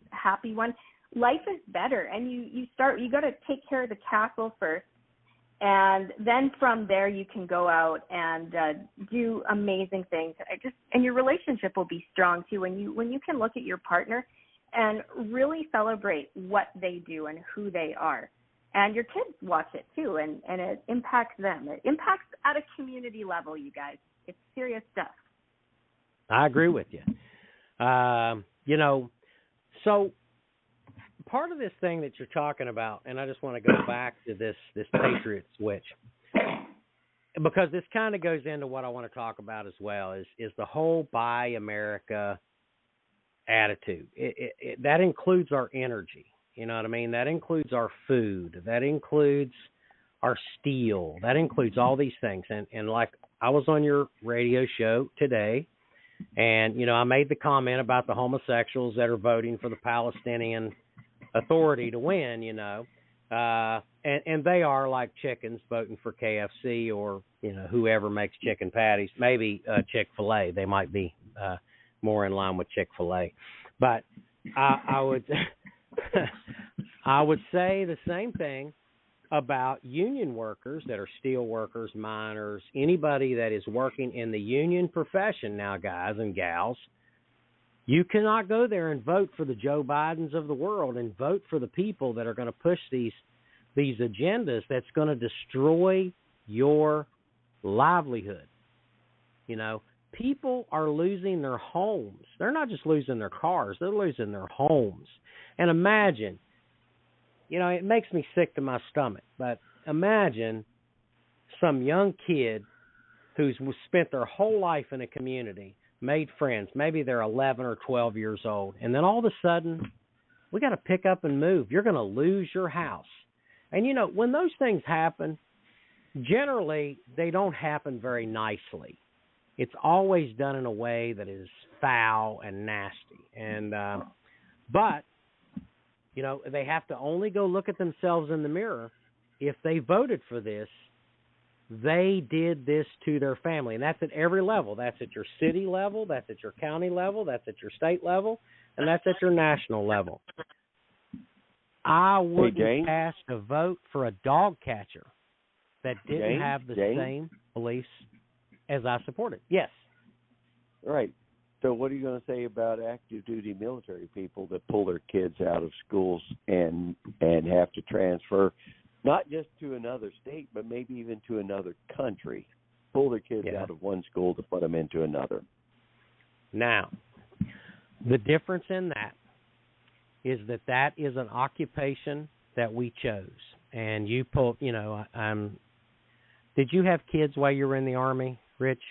one, life is better. And you got to take care of the castle first. And then from there, you can go out and do amazing things. And your relationship will be strong too when you can look at your partner and really celebrate what they do and who they are. And your kids watch it too, and it impacts them. It impacts at a community level, you guys. It's serious stuff. I agree with you. You know, so part of this thing that you're talking about, and I just want to go back to this Patriot switch, because this kind of goes into what I want to talk about as well, is the whole Buy America attitude. That includes our energy. You know what I mean? That includes our food. That includes our steel. That includes all these things. And like I was on your radio show today, and, you know, I made the comment about the homosexuals that are voting for the Palestinian Authority to win, you know, and they are like chickens voting for KFC or, you know, whoever makes chicken patties, maybe Chick-fil-A. They might be more in line with Chick-fil-A. But I would I would say the same thing about union workers that are steel workers, miners, anybody that is working in the union profession now, guys and gals. You cannot go there and vote for the Joe Bidens of the world and vote for the people that are going to push these agendas that's going to destroy your livelihood. You know, people are losing their homes. They're not just losing their cars. They're losing their homes. And imagine, you know, it makes me sick to my stomach, but imagine some young kid who's spent their whole life in a community, made friends. Maybe they're 11 or 12 years old. And then all of a sudden, we got to pick up and move. You're going to lose your house. And, you know, when those things happen, generally they don't happen very nicely. It's always done in a way that is foul and nasty. And but, you know, they have to only go look at themselves in the mirror. If they voted for this, they did this to their family. And that's at every level. That's at your city level. That's at your county level. That's at your state level. And that's at your national level. I wouldn't cast a vote for a dog catcher that didn't have the same beliefs as I supported. Yes. Right. So what are you going to say about active duty military people that pull their kids out of schools and have to transfer, not just to another state, but maybe even to another country, pull their kids out of one school to put them into another? Now, the difference in that is that is an occupation that we chose. And you pulled, did you have kids while you were in the Army, Rich?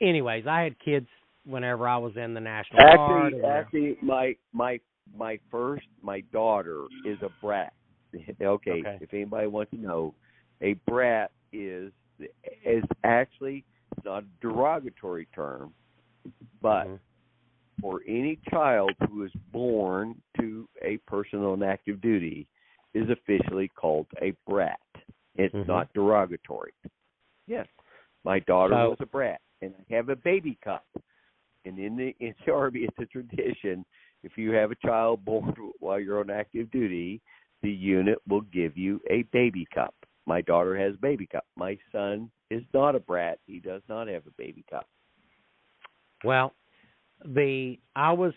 Anyways, I had kids whenever I was in the National Guard. Actually, my daughter is a brat. Okay, if anybody wants to know, a brat is actually, it's not a derogatory term, but for any child who is born to a person on active duty is officially called a brat. It's not derogatory. Yes, my daughter was a brat, and I have a baby cup. And in the Army, it's a tradition. If you have a child born while you're on active duty, the unit will give you a baby cup. My daughter has a baby cup. My son is not a brat. He does not have a baby cup. Well, I was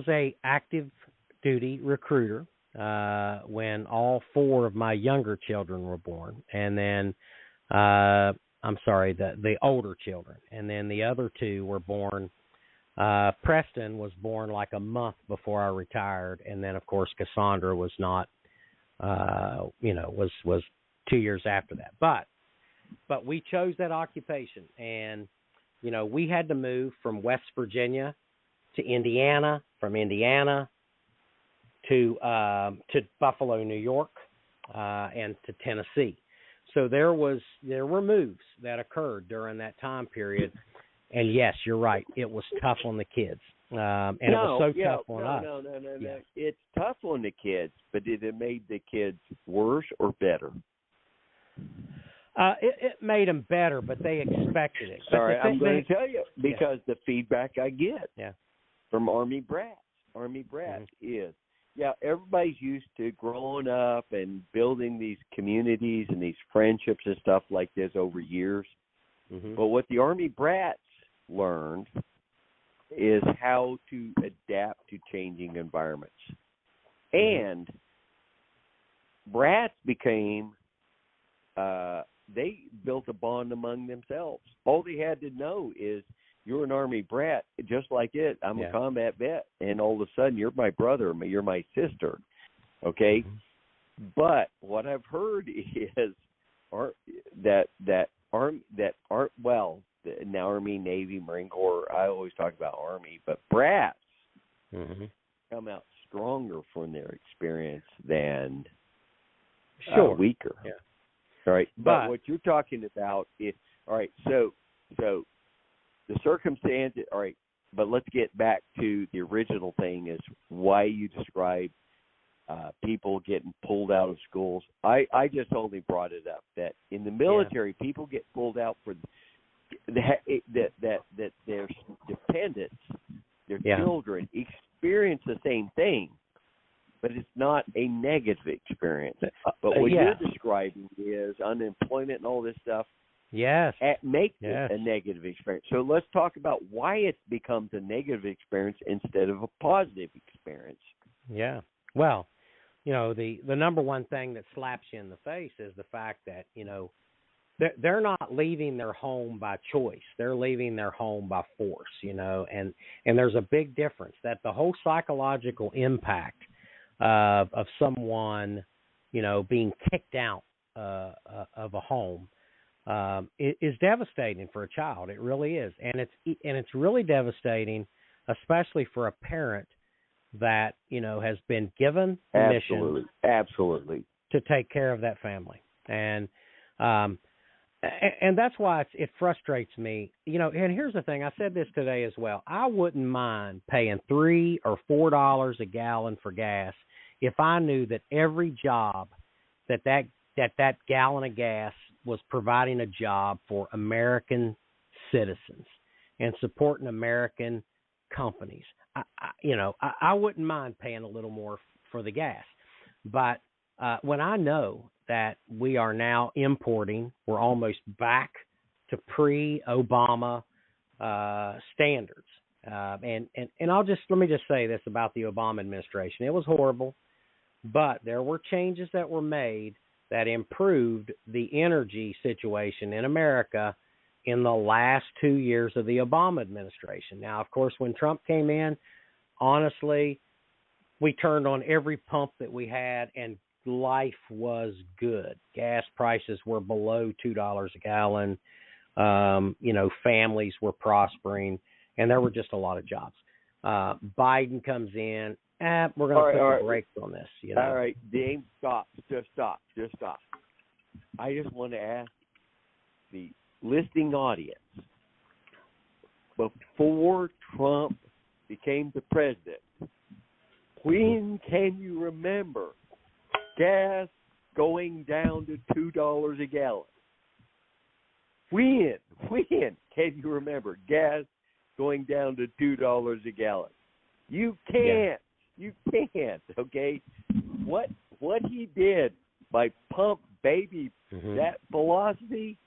a active duty recruiter when all four of my younger children were born, and then the older children, and then the other two were born. Preston was born like a month before I retired, and then of course Cassandra was not, was 2 years after that. But we chose that occupation, and we had to move from West Virginia to Indiana, from Indiana to Buffalo, New York, and to Tennessee. So there were moves that occurred during that time period, and yes, you're right. It was tough on the kids, it was so tough on us. No. Yeah. It's tough on the kids, but did it make the kids worse or better? It made them better, but they expected it. Sorry, I'm going to tell you because the feedback I get from Army brats is, everybody's used to growing up and building these communities and these friendships and stuff like this over years. But what the Army brats learned is how to adapt to changing environments. And brats became, they built a bond among themselves. All they had to know is, you're an Army brat, just like it. I'm a combat vet, and all of a sudden, you're my brother, you're my sister, okay? But what I've heard is the Army, Navy, Marine Corps. I always talk about Army, but brats come out stronger from their experience than weaker. Yeah. All right, but what you're talking about is So the circumstance. All right, but let's get back to the original thing: is why you describe people getting pulled out of schools. I just only brought it up that in the military, people get pulled out for that their dependents, their children, experience the same thing, but it's not a negative experience. But what you're describing is unemployment and all this stuff. Yes. Makes it a negative experience. So let's talk about why it becomes a negative experience instead of a positive experience. Yeah. Well, the number one thing that slaps you in the face is the fact that, they're not leaving their home by choice. They're leaving their home by force, and there's a big difference that the whole psychological impact of someone, being kicked out of a home is devastating for a child. It really is, and it's really devastating, especially for a parent that has been given the mission to take care of that family, and that's why it frustrates me. And here's the thing: I said this today as well. I wouldn't mind paying $3 or $4 a gallon for gas if I knew that every job that gallon of gas was providing a job for American citizens and supporting American companies. I wouldn't mind paying a little more for the gas. But when I know that we are now importing, we're almost back to pre-Obama standards. And let me just say this about the Obama administration. It was horrible, but there were changes that were made that improved the energy situation in America in the last 2 years of the Obama administration. Now, of course, when Trump came in, honestly, we turned on every pump that we had, and life was good. Gas prices were below $2 a gallon. Families were prospering, and there were just a lot of jobs. Biden comes in. We're going to put the brakes on this. All right, James, stop. Just stop. I just want to ask the listening audience, before Trump became the president, when can you remember gas going down to $2 a gallon? When can you remember gas going down to $2 a gallon? You can't. Yeah. You can't. Okay. What he did by pump baby that philosophy,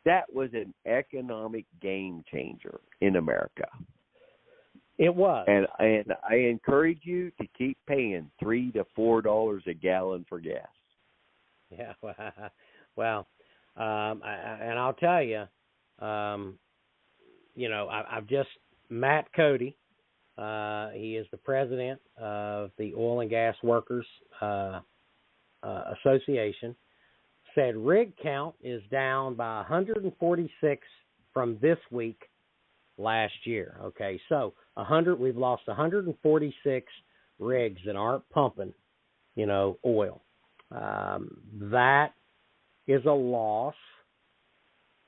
that was an economic game changer in America. It was. And I encourage you to keep paying $3 to $4 a gallon for gas. Yeah. Well, and I'll tell you, I've just Matt Cody. He is the president of the Oil and Gas Workers Association. Said rig count is down by 146 from this week last year. Okay, so we've lost 146 rigs that aren't pumping, oil. That is a loss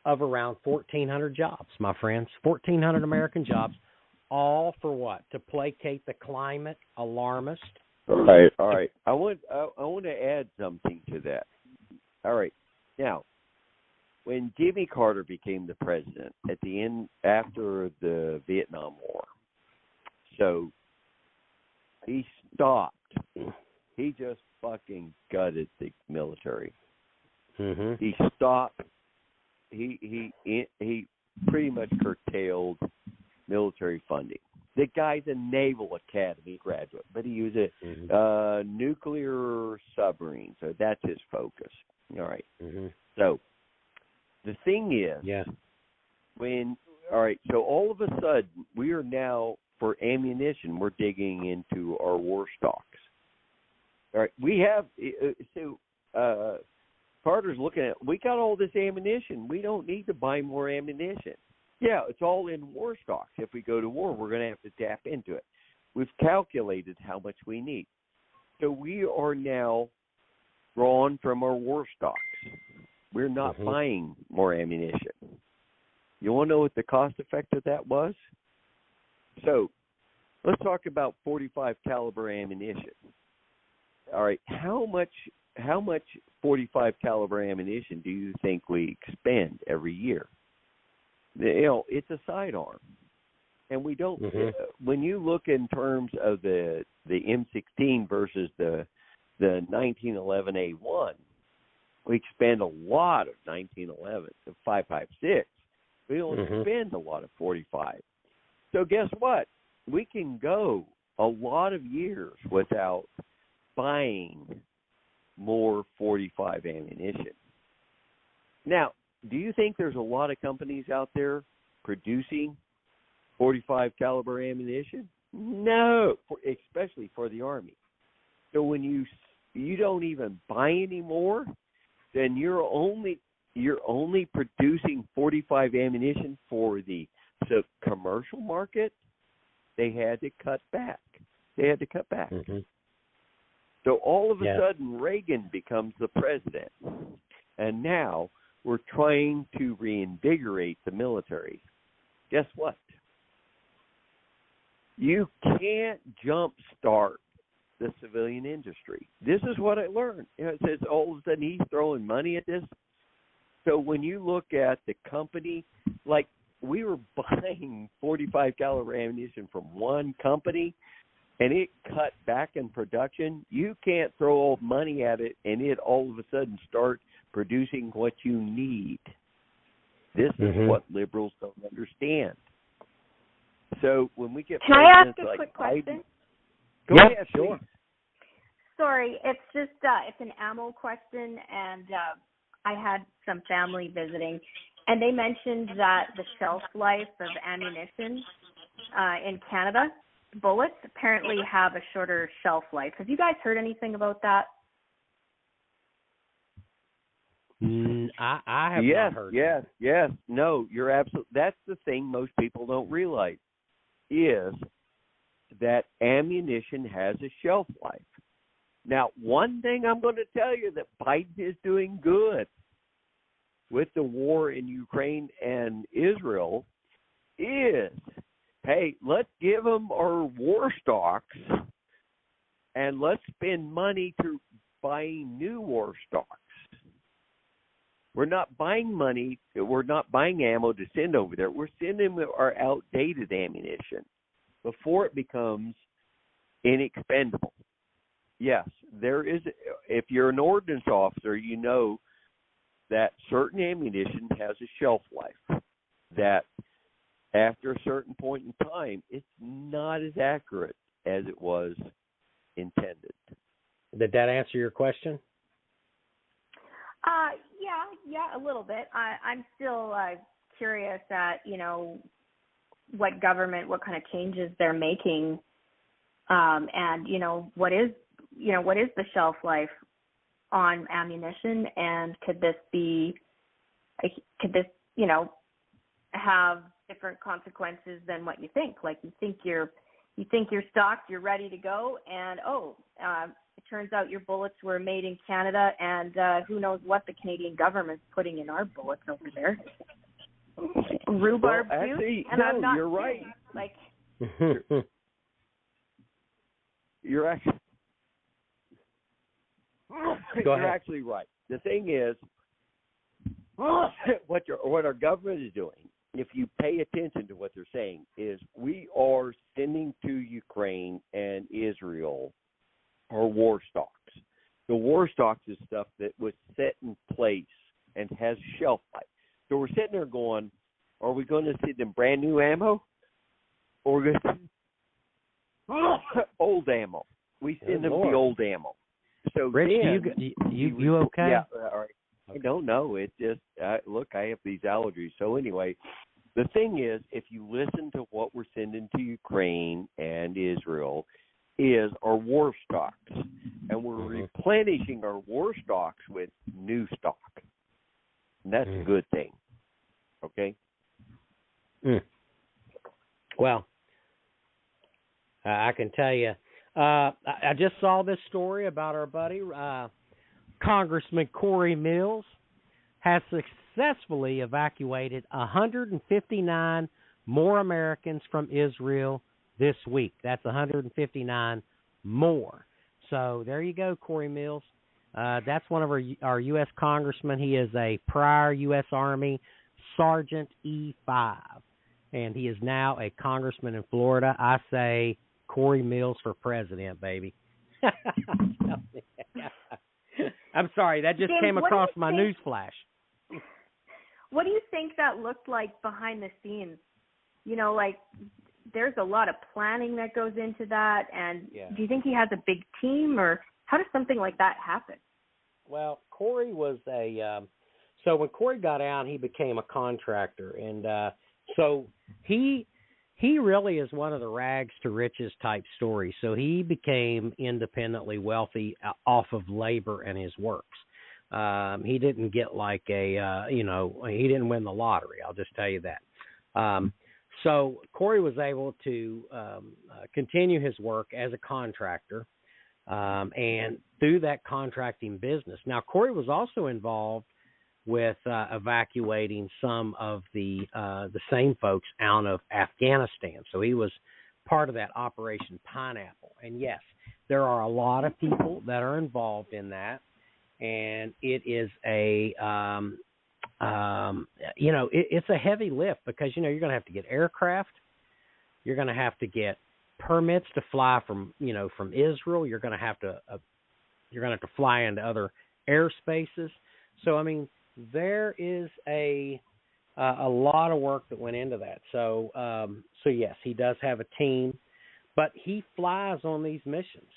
of around 1,400 jobs, my friends. 1,400 American jobs, all for what? To placate the climate alarmist. All right. I want to add something to that. All right. Now, when Jimmy Carter became the president at the end after the Vietnam War, so he stopped. He just fucking gutted the military. Mm-hmm. He stopped. He pretty much curtailed military funding. The guy's a Naval Academy graduate, but he was a nuclear submarine, so that's his focus. All right. Mm-hmm. So the thing is, so all of a sudden we are now, for ammunition, we're digging into our war stocks. All right, we have Carter's looking at, we got all this ammunition. We don't need to buy more ammunition. Yeah, it's all in war stocks. If we go to war, we're going to have to tap into it. We've calculated how much we need. So we are now drawn from our war stocks. We're not buying more ammunition. You want to know what the cost effect of that was? So let's talk about 45 caliber ammunition. All right, how much 45 caliber ammunition do you think we expend every year? It's a sidearm, and we don't. When you look in terms of the M16 versus the 1911A1, we expend a lot of 1911 to 5.56. We don't spend a lot of 45. So guess what? We can go a lot of years without buying more 45 ammunition. Now, do you think there's a lot of companies out there producing 45 caliber ammunition? No, especially for the Army. So when you don't even buy any more, then you're only producing 45 ammunition for the commercial market. They had to cut back. So all of a sudden, Reagan becomes the president, and now we're trying to reinvigorate the military. Guess what? You can't jumpstart the civilian industry. This is what I learned. It says all of a sudden he's throwing money at this. So when you look at the company, like we were buying 45 caliber ammunition from one company, and it cut back in production. You can't throw old money at it, and it all of a sudden start producing what you need. This is what liberals don't understand. So when we get Can I ask a like quick question? Go ahead, sure. Sorry, it's just it's an ammo question, and I had some family visiting, and they mentioned that the shelf life of ammunition in Canada, bullets apparently have a shorter shelf life. Have you guys heard anything about that? I have not heard. Yes. No, you're absolutely. That's the thing most people don't realize is that ammunition has a shelf life. Now, one thing I'm going to tell you that Biden is doing good with the war in Ukraine and Israel is, hey, let's give them our war stocks and let's spend money to buying new war stocks. We're not buying ammo to send over there. We're sending our outdated ammunition before it becomes inexpendable. Yes, there is. If you're an ordnance officer, you know that certain ammunition has a shelf life, that after a certain point in time, it's not as accurate as it was intended. Did that answer your question? Yeah, a little bit. I'm still curious at, what kind of changes they're making, and, what is the shelf life on ammunition, and could this have different consequences than what you think? Like you think you're stocked, you're ready to go, and it turns out your bullets were made in Canada, and who knows what the Canadian government's putting in our bullets over there. Rhubarb juice, and I'm not you're right. Like you're actually you're actually right. The thing is, what our government is doing, if you pay attention to what they're saying, is we are sending to Ukraine and Israel our war stocks. The war stocks is stuff that was set in place and has shelf life. So we're sitting there going, are we going to send them brand new ammo, or we're going to send old ammo? We send them the old ammo. So Rich, you okay? Yeah, all right. I don't know. It's just, look, I have these allergies. So anyway, the thing is, if you listen to what we're sending to Ukraine and Israel, is our war stocks. And we're replenishing our war stocks with new stock. And that's a good thing. Okay? Well, I can tell you, I just saw this story about our buddy, Congressman Corey Mills, has successfully evacuated 159 more Americans from Israel this week. That's 159 more. So there you go, Corey Mills. That's one of our U.S. congressmen. He is a prior U.S. Army Sergeant E5, and he is now a congressman in Florida. I say Corey Mills for president, baby. I'm sorry, that just came across my news flash. What do you think that looked like behind the scenes? There's a lot of planning that goes into that, and do you think he has a big team, or how does something like that happen? Well, Corey was so when Corey got out, he became a contractor, and so he really is one of the rags to riches type stories. So he became independently wealthy off of labor and his works. He didn't get like he didn't win the lottery. I'll just tell you that. So Corey was able to continue his work as a contractor, and through that contracting business. Now, Corey was also involved with evacuating some of the same folks out of Afghanistan. So he was part of that Operation Pineapple. And yes, there are a lot of people that are involved in that, and it is it's a heavy lift because, you're going to have to get aircraft. You're going to have to get permits to fly from Israel. You're going to have to fly into other airspaces. So, I mean, there is a lot of work that went into that. So yes, he does have a team, but he flies on these missions.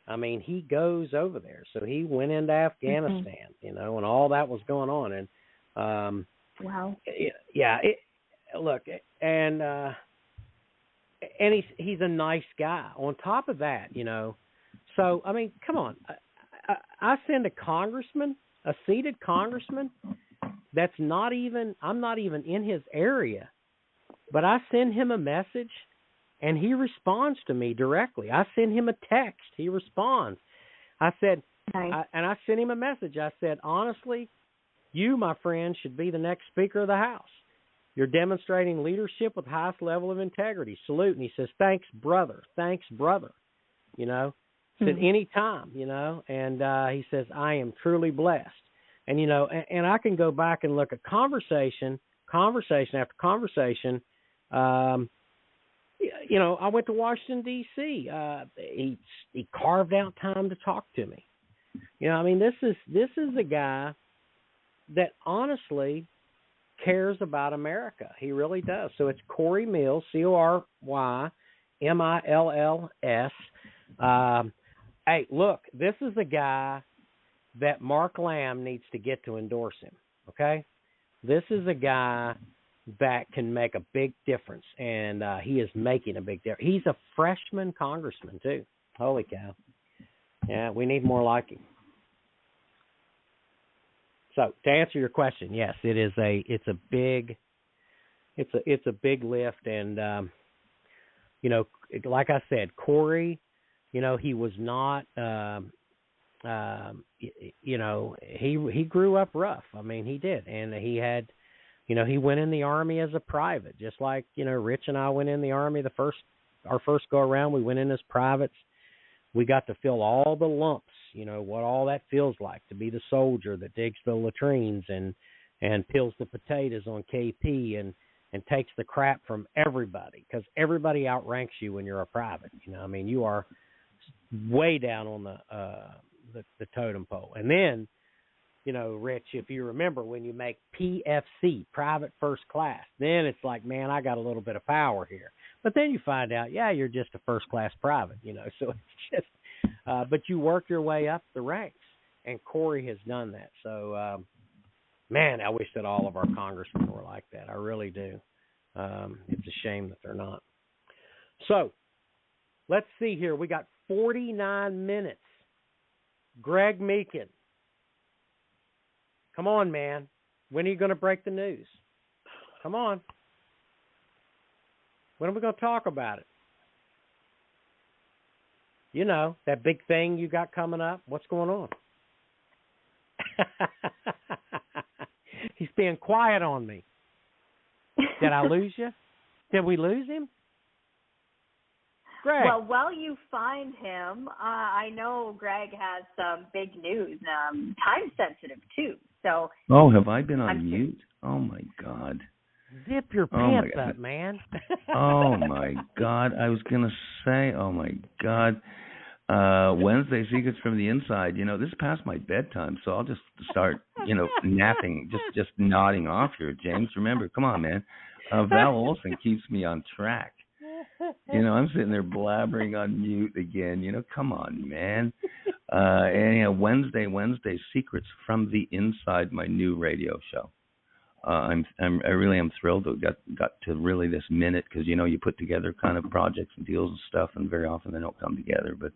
I mean, he goes over there. So he went into Afghanistan, and all that was going on. And wow. Yeah. And he's a nice guy. On top of that, So I mean, come on. I send a seated congressman. That's I'm not even in his area, but I send him a message and he responds to me directly. I send him a text. He responds. I said, and I sent him a message. I said, honestly, you, my friend, should be the next Speaker of the House. You're demonstrating leadership with the highest level of integrity. Salute. And he says, thanks, brother. Thanks, brother. Said anytime, and he says, I am truly blessed. And, and I can go back and look at conversation after conversation. I went to Washington, D.C. He carved out time to talk to me. I mean, this is a guy that honestly cares about America. He really does. So it's Corey Mills, CORYMILLS. Hey, look, this is a guy that Mark Lamb needs to get to endorse him, okay? This is a guy that can make a big difference, and he is making a big difference. He's a freshman congressman, too. Holy cow. Yeah, we need more like him. So, to answer your question, yes, it's a big lift, and like I said, Corey, he was not, he grew up rough. I mean, he did. And he had, he went in the Army as a private, just like, Rich and I went in the Army our first go around. We went in as privates. We got to feel all the lumps, what all that feels like to be the soldier that digs the latrines and peels the potatoes on KP and takes the crap from everybody, because everybody outranks you when you're a private. I mean, you are way down on the totem pole. And then, Rich, if you remember, when you make PFC, private first class, then it's like, man, I got a little bit of power here. But then you find out, yeah, you're just a first class private, so it's just, but you work your way up the ranks, and Corey has done that. So, man, I wish that all of our congressmen were like that. I really do. It's a shame that they're not. So, let's see here. We got 49 minutes. Greg Meakin. Come on, man. When are you going to break the news? Come on. When are we going to talk about it? That big thing you got coming up. What's going on? He's being quiet on me. Did I lose you? Did we lose him? Greg. Well, while you find him, I know Greg has some big news, time sensitive too. So. Oh, have I been on mute? Oh my God. Zip your pants up, man. Oh my God. I was gonna say, oh my God. Wednesday Secrets from the Inside. This is past my bedtime, so I'll just start, napping, just nodding off here. James, remember, come on, man. Val Olson keeps me on track. I'm sitting there blabbering on mute again. Come on, man. And Wednesday Secrets from the Inside, my new radio show. I really am thrilled to got to really this minute, because you put together kind of projects and deals and stuff, and very often they don't come together. But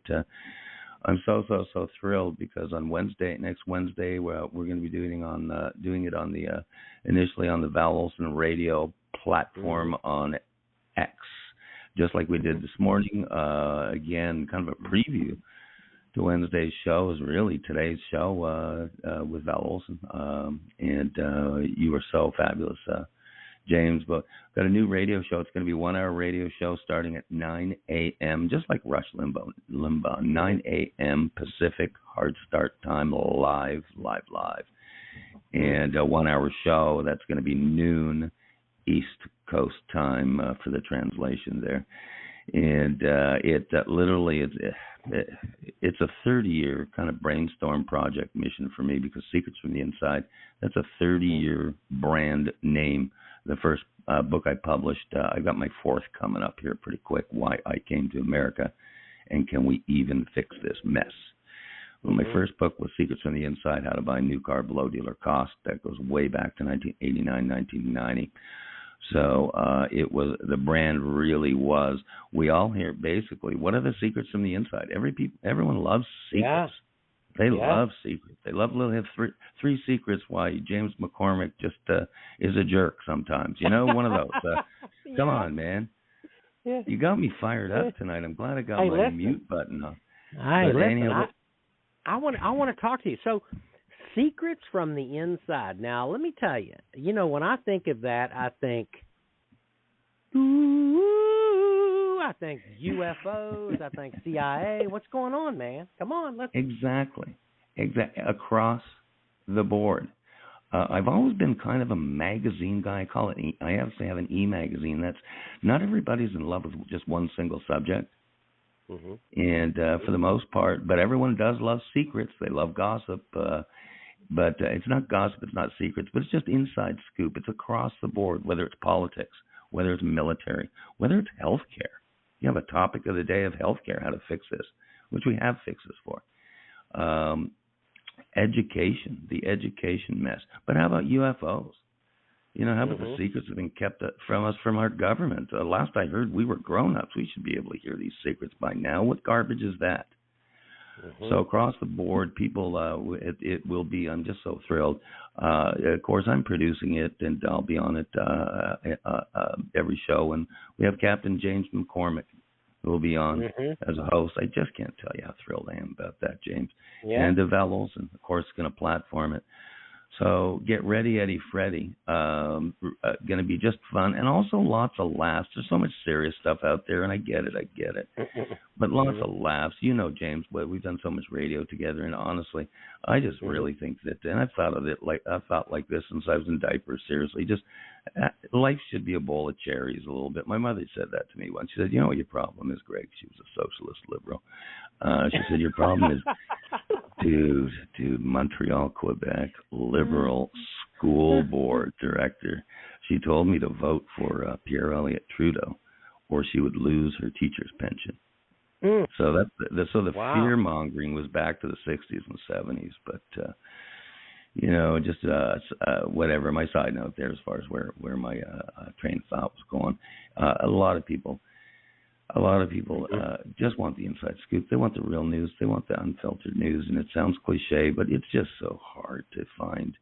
I'm so thrilled, because on next Wednesday, we're going to be doing it on the initially on the Val Olson Radio platform on X, just like we did this morning. Again, kind of a preview to Wednesday's show is really today's show with Val Olson. And you were so fabulous, James. But got a new radio show. It's going to be a 1-hour radio show starting at 9 a.m., just like Rush Limbaugh, 9 a.m. Pacific, hard start time, live. and a 1-hour show. That's going to be noon East Coast time for the translation there. And it's a 30-year kind of brainstorm project mission for me, because Secrets from the Inside, that's a 30-year brand name. The first book I published, I got my fourth coming up here pretty quick, Why I Came to America, and Can We Even Fix This Mess? Well, my first book was Secrets from the Inside, How to Buy a New Car Below Dealer Cost. That goes way back to 1989, 1990. So it was, the brand really was, we all hear basically, what are the secrets from the inside? Everyone loves secrets. Yeah. They love secrets. They love have three secrets why James McCormick just is a jerk sometimes. You know, one of those. Come on, man. Yeah. You got me fired up tonight. I'm glad I got my mute button on. I want to talk to you. So, Secrets from the Inside. Now, let me tell you, when I think of that, I think, I think UFOs, I think CIA. What's going on, man? Come on, let's. Exactly. Across the board. I've always been kind of a magazine guy. I actually have an e-magazine. That's, not everybody's in love with just one single subject. Mm-hmm. And for the most part, but everyone does love secrets. They love gossip. But it's not gossip, it's not secrets, but it's just inside scoop. It's across the board, whether it's politics, whether it's military, whether it's healthcare. You have a topic of the day of healthcare, how to fix this, which we have fixes for. Education, the education mess. But how about UFOs? How about the secrets that have been kept from us from our government? Last I heard, we were grown-ups. We should be able to hear these secrets by now. What garbage is that? So across the board, people, it will be, I'm just so thrilled. Of course, I'm producing it, and I'll be on it every show. And we have Captain James McCormick, who will be on as a host. I just can't tell you how thrilled I am about that, James. Yeah. And Val Olson, of course, is going to platform it. So get ready, Eddie Freddy. Going to be just fun, and also lots of laughs. There's so much serious stuff out there, and I get it. But lots of laughs. James, we've done so much radio together, and honestly, I just really think that, and I've thought of it I've thought like this since I was in diapers. Seriously, just life should be a bowl of cherries a little bit. My mother said that to me once. She said, "You know what your problem is, Greg?" She was a socialist liberal. She said, "Your problem is." Dude, Montreal, Quebec, Liberal school board director. She told me to vote for Pierre Elliott Trudeau, or she would lose her teacher's pension. So the fear mongering was back to the 60s and 70s. But just whatever. My side note there, as far as where my train of thought was going, a lot of people just want the inside scoop. They want the real news. They want the unfiltered news. And it sounds cliche, but it's just so hard to find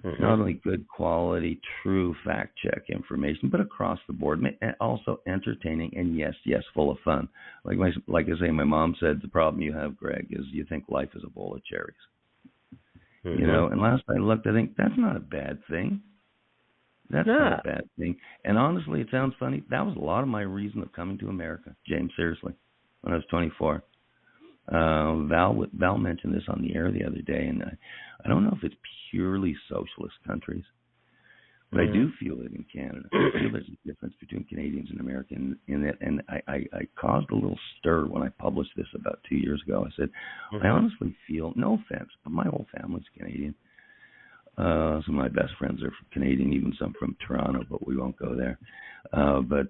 not only good quality, true fact-check information, but across the board, also entertaining and, yes, full of fun. Like I say, my mom said, the problem you have, Greg, is you think life is a bowl of cherries. And last I looked, I think that's not a bad thing. That's not a bad thing. And honestly, it sounds funny. That was a lot of my reason of coming to America, James, seriously, when I was 24. Val mentioned this on the air the other day, and I don't know if it's purely socialist countries, but I do feel it in Canada. I feel there's a difference between Canadians and Americans in that, and I caused a little stir when I published this about 2 years ago. I said, I honestly feel, no offense, but my whole family's Canadian. Some of my best friends are Canadian, even some from Toronto, but we won't go there. But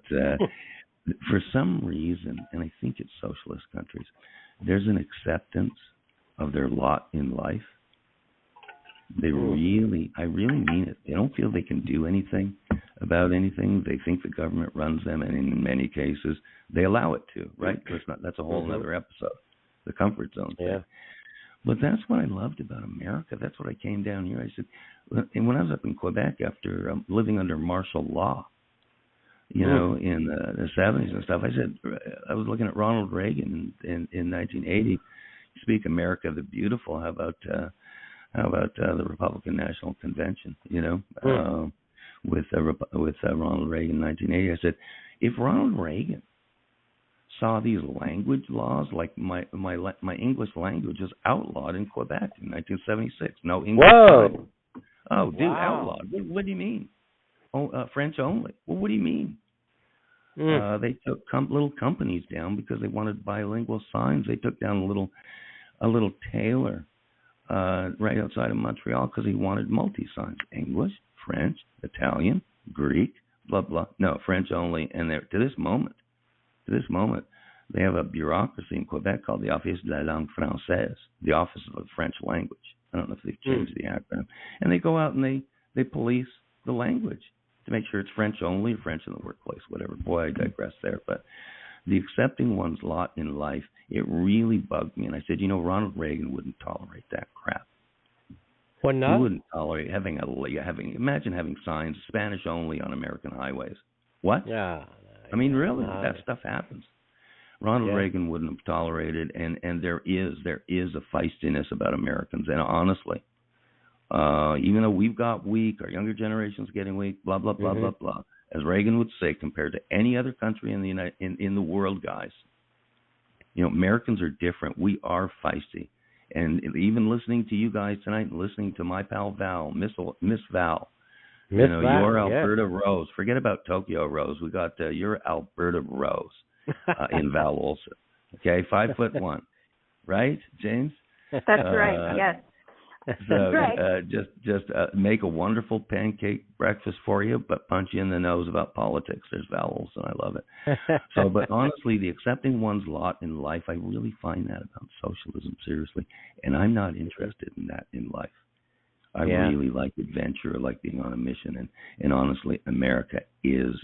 for some reason, and I think it's socialist countries, there's an acceptance of their lot in life. I really mean it. They don't feel they can do anything about anything. They think the government runs them, and in many cases, they allow it to, right? That's a whole other episode, the comfort zone thing. Yeah. But that's what I loved about America. That's what I came down here. I said, and when I was up in Quebec after living under martial law, in the 70s and stuff, I said, I was looking at Ronald Reagan in 1980. Speak America the Beautiful. How about the Republican National Convention? With Ronald Reagan in 1980. I said, if Ronald Reagan saw these language laws, like my English language was outlawed in Quebec in 1976. No English. Whoa! Oh, dude, Wow. outlawed. What do you mean? Oh, French only. Well, what do you mean? They took little companies down because they wanted bilingual signs. They took down a little tailor right outside of Montreal because he wanted multi-signs: English, French, Italian, Greek, blah blah. No, French only. And to this moment, they have a bureaucracy in Quebec called the Office de la Langue Française, the Office of the French Language. I don't know if they've changed the acronym. And they go out and they police the language to make sure it's French only, French in the workplace, whatever. Boy, I digress there. But the accepting one's lot in life, it really bugged me. And I said, Ronald Reagan wouldn't tolerate that crap. What not? He wouldn't tolerate imagine having signs, Spanish only on American highways. What? Yeah. I mean, really, that stuff happens. Ronald Reagan wouldn't have tolerated, and there is a feistiness about Americans. And honestly, even though we've got weak, our younger generation's getting weak, blah blah blah blah blah. As Reagan would say, compared to any other country in the world, guys, Americans are different. We are feisty, and even listening to you guys tonight, and listening to my pal Val, Miss Val. Your Alberta Rose. Forget about Tokyo Rose. We got your Alberta Rose in Val Olson. Okay, 5'1", right, James? That's right. Yes. So just make a wonderful pancake breakfast for you, but punch you in the nose about politics. There's Val Olson. I love it. So, but honestly, the accepting one's lot in life, I really find that about socialism seriously, and I'm not interested in that in life. I really like adventure. I like being on a mission. And honestly, America is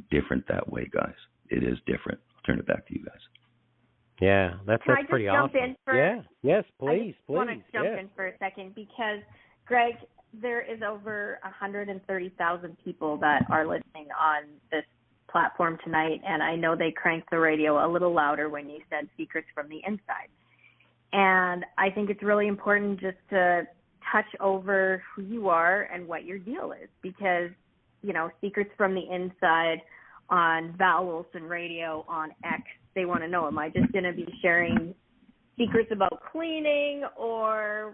different that way, guys. It is different. I'll turn it back to you guys. Yeah, that's pretty awesome. Yes, please. I want to jump in for a second because, Greg, there is over 130,000 people that are listening on this platform tonight, and I know they cranked the radio a little louder when you said secrets from the inside. And I think it's really important just to touch over who you are and what your deal is, because, secrets from the inside on Val Olson Radio on X, they want to know, am I just going to be sharing secrets about cleaning, or,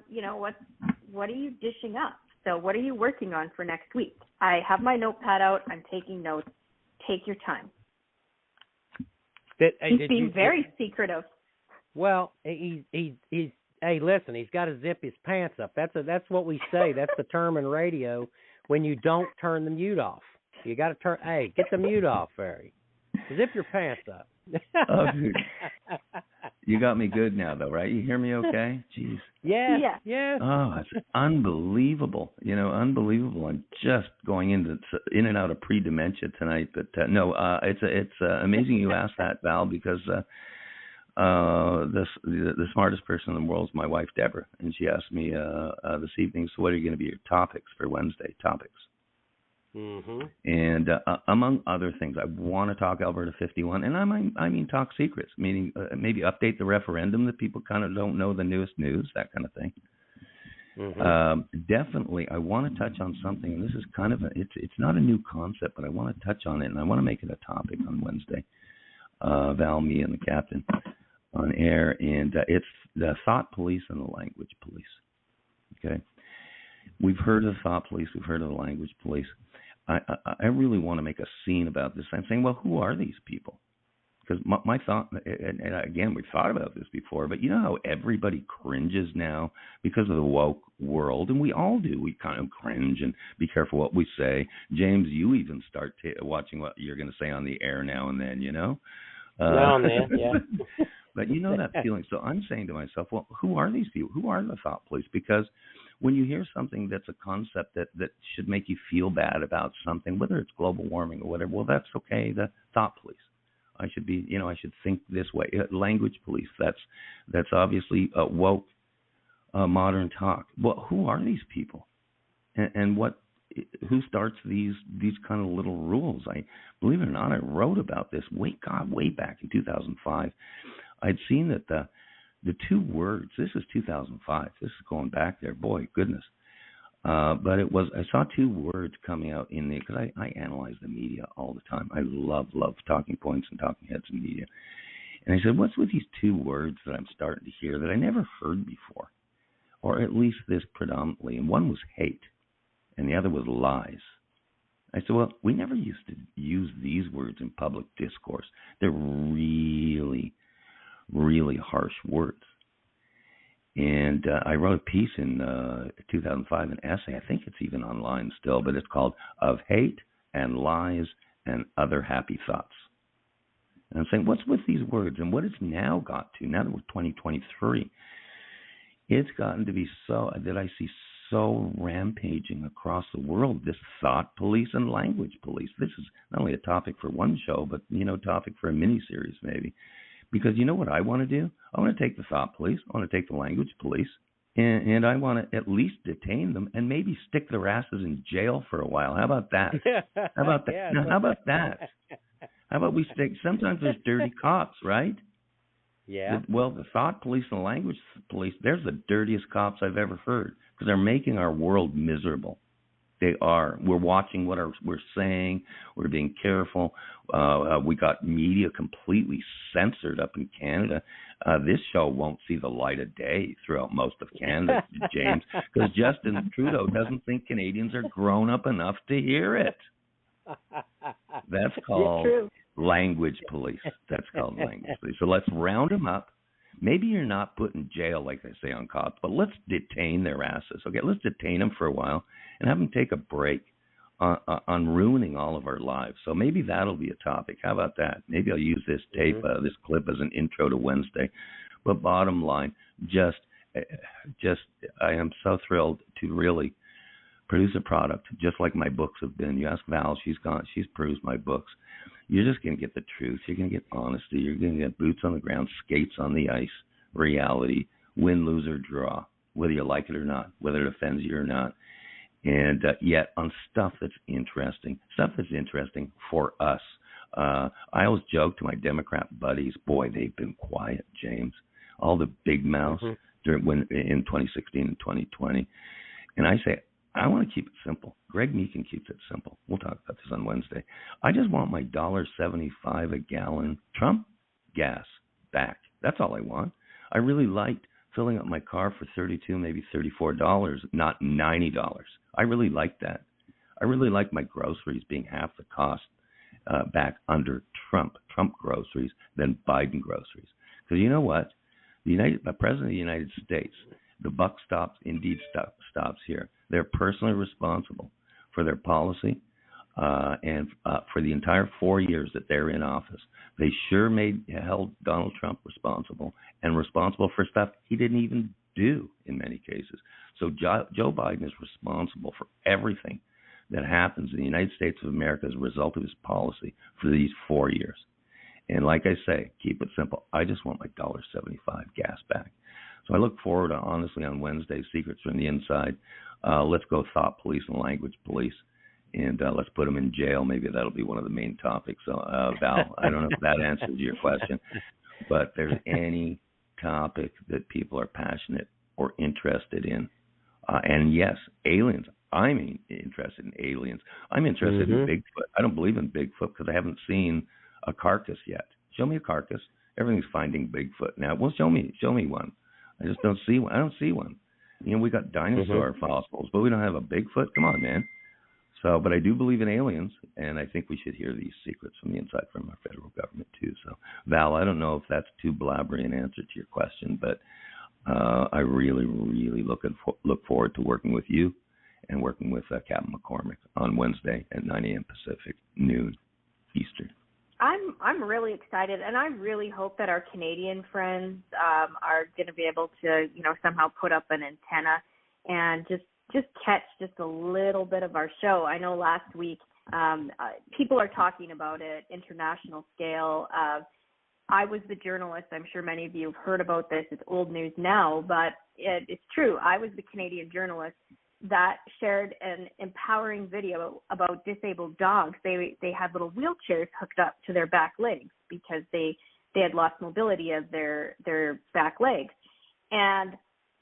what are you dishing up? So what are you working on for next week? I have my notepad out. I'm taking notes. Take your time. He's being very secretive. Well, he's hey, listen, he's got to zip his pants up. That's what we say. That's the term in radio when you don't turn the mute off. You got to get the mute off, Barry. Zip your pants up. Oh, dude. You got me good now, though, right? You hear me okay? Jeez. Yeah. Oh, it's unbelievable. Unbelievable. I'm just going in and out of pre-dementia tonight. But it's amazing you asked that, Val, because the smartest person in the world is my wife, Deborah, and she asked me this evening, so what are going to be your topics for Wednesday? Topics. Mm-hmm. And among other things, I want to talk Alberta 51, and I mean talk secrets, meaning maybe update the referendum that people kind of don't know the newest news, that kind of thing. Mm-hmm. Definitely, I want to touch on something, and this is kind of it's not a new concept, but I want to touch on it, and I want to make it a topic on Wednesday. Val, me, and the captain on air, and it's the thought police and the language police. Okay, we've heard of the thought police, we've heard of the language police. I really want to make a scene about this. I'm saying, well, who are these people? Because my thought, and again, we've thought about this before, but you know how everybody cringes now because of the woke world, and we all do. We kind of cringe and be careful what we say. James, you even start watching what you're going to say on the air now and then, Now and then, yeah. But you know that feeling. So I'm saying to myself, well, who are these people? Who are the thought police? Because when you hear something that's a concept that should make you feel bad about something, whether it's global warming or whatever, well, that's okay. The thought police. I should be, I should think this way. Language police. That's obviously woke, modern talk. Well, who are these people, and who starts these kind of little rules? I believe it or not, I wrote about this way back in 2005. I'd seen that the two words. This is 2005. This is going back there. Boy, goodness. But I saw two words coming out because I analyze the media all the time. I love talking points and talking heads in media. And I said, what's with these two words that I'm starting to hear that I never heard before? Or at least this predominantly. And one was hate, and the other was lies. I said, well, we never used to use these words in public discourse. They're really, really harsh words. And I wrote a piece in 2005, an essay, I think it's even online still, but it's called Of Hate and Lies and Other Happy Thoughts. And I'm saying, what's with these words? And what it's now got to, now that we're 2023, it's gotten to be so, that I see so rampaging across the world, this thought police and language police. This is not only a topic for one show, but, topic for a mini-series maybe. Because you know what I want to do? I want to take the thought police, I want to take the language police, and I want to at least detain them and maybe stick their asses in jail for a while. How about that? How about that? Yeah, how about that? How about we stick, sometimes there's dirty cops, right? Yeah. Well, the thought police and the language police, there's the dirtiest cops I've ever heard, because they're making our world miserable. They are. We're watching what we're saying. We're being careful. We got media completely censored up in Canada. This show won't see the light of day throughout most of Canada, James, because Justin Trudeau doesn't think Canadians are grown up enough to hear it. That's called language police. That's called language police. So let's round them up. Maybe you're not put in jail like they say on cops, but let's detain their asses. Okay, let's detain them for a while and have them take a break on ruining all of our lives. So maybe that'll be a topic. How about that? Maybe I'll use this tape, this clip as an intro to Wednesday. But bottom line, just I am so thrilled to really produce a product just like my books have been. You ask Val, she's perused my books. You're just going to get the truth. You're going to get honesty. You're going to get boots on the ground, skates on the ice, reality, win, lose, or draw, whether you like it or not, whether it offends you or not. And yet on stuff that's interesting for us. I always joke to my Democrat buddies, boy, they've been quiet, James. All the big mouths in 2016 and 2020. And I say, I want to keep it simple. Greg Meakin keeps it simple. We'll talk about this on Wednesday. I just want my $1.75 a gallon Trump gas back. That's all I want. I really liked filling up my car for $32, maybe $34, not $90. I really like that. I really like my groceries being half the cost back under Trump groceries than Biden groceries. Because you know what? The President of the United States, the buck stops here. They're personally responsible for their policy and for the entire 4 years that they're in office. They sure held Donald Trump responsible for stuff he didn't even do in many cases. So Joe Biden is responsible for everything that happens in the United States of America as a result of his policy for these 4 years. And like I say, keep it simple. I just want my $1.75 gas back. So I look forward to, honestly, on Wednesday, Secrets from the Inside. Let's go thought police and language police, and let's put them in jail. Maybe that'll be one of the main topics. So, Val, I don't know if that answers your question, but if there's any topic that people are passionate or interested in, and yes, aliens. I'm interested in aliens. I'm interested in Bigfoot. I don't believe in Bigfoot because I haven't seen a carcass yet. Show me a carcass. Everything's finding Bigfoot now. Well, show me one. I just don't see one. I don't see one. We got dinosaur fossils, but we don't have a Bigfoot. Come on, man. So, but I do believe in aliens, and I think we should hear these secrets from the inside from our federal government too. So, Val, I don't know if that's too blabbery an answer to your question, but I really, really look forward to working with you and working with Captain McCormick on Wednesday at 9 a.m. Pacific, noon Eastern. I'm really excited, and I really hope that our Canadian friends are going to be able to, somehow put up an antenna and just catch just a little bit of our show. I know last week people are talking about it, international scale. I was the journalist. I'm sure many of you have heard about this. It's old news now, but it's true. I was the Canadian journalist that shared an empowering video about disabled dogs. They had little wheelchairs hooked up to their back legs because they had lost mobility of their back legs. And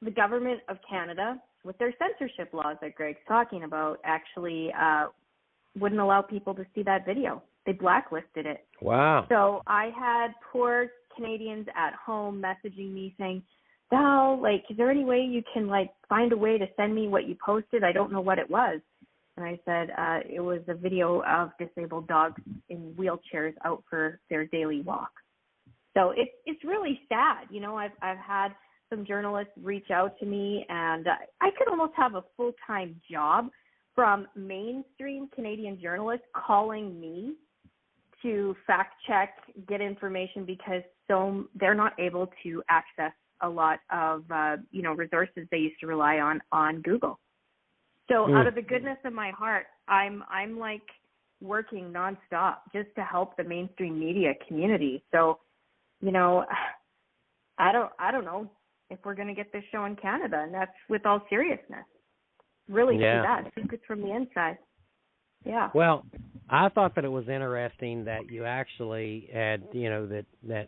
the government of Canada, with their censorship laws that Greg's talking about, actually wouldn't allow people to see that video. They blacklisted it. Wow. So I had poor Canadians at home messaging me saying, Val, like, is there any way you can, like, find a way to send me what you posted? I don't know what it was. And I said, it was a video of disabled dogs in wheelchairs out for their daily walk. So it's really sad. You know, I've had some journalists reach out to me, and I could almost have a full-time job from mainstream Canadian journalists calling me to fact check, get information, because they're not able to access a lot of resources they used to rely on Google. So out of the goodness of my heart, I'm like working nonstop just to help the mainstream media community. So, you know, I don't know if we're going to get this show in Canada, and that's with all seriousness. Really, that secrets from the inside. Yeah. Well, I thought that it was interesting that you actually had, you know, that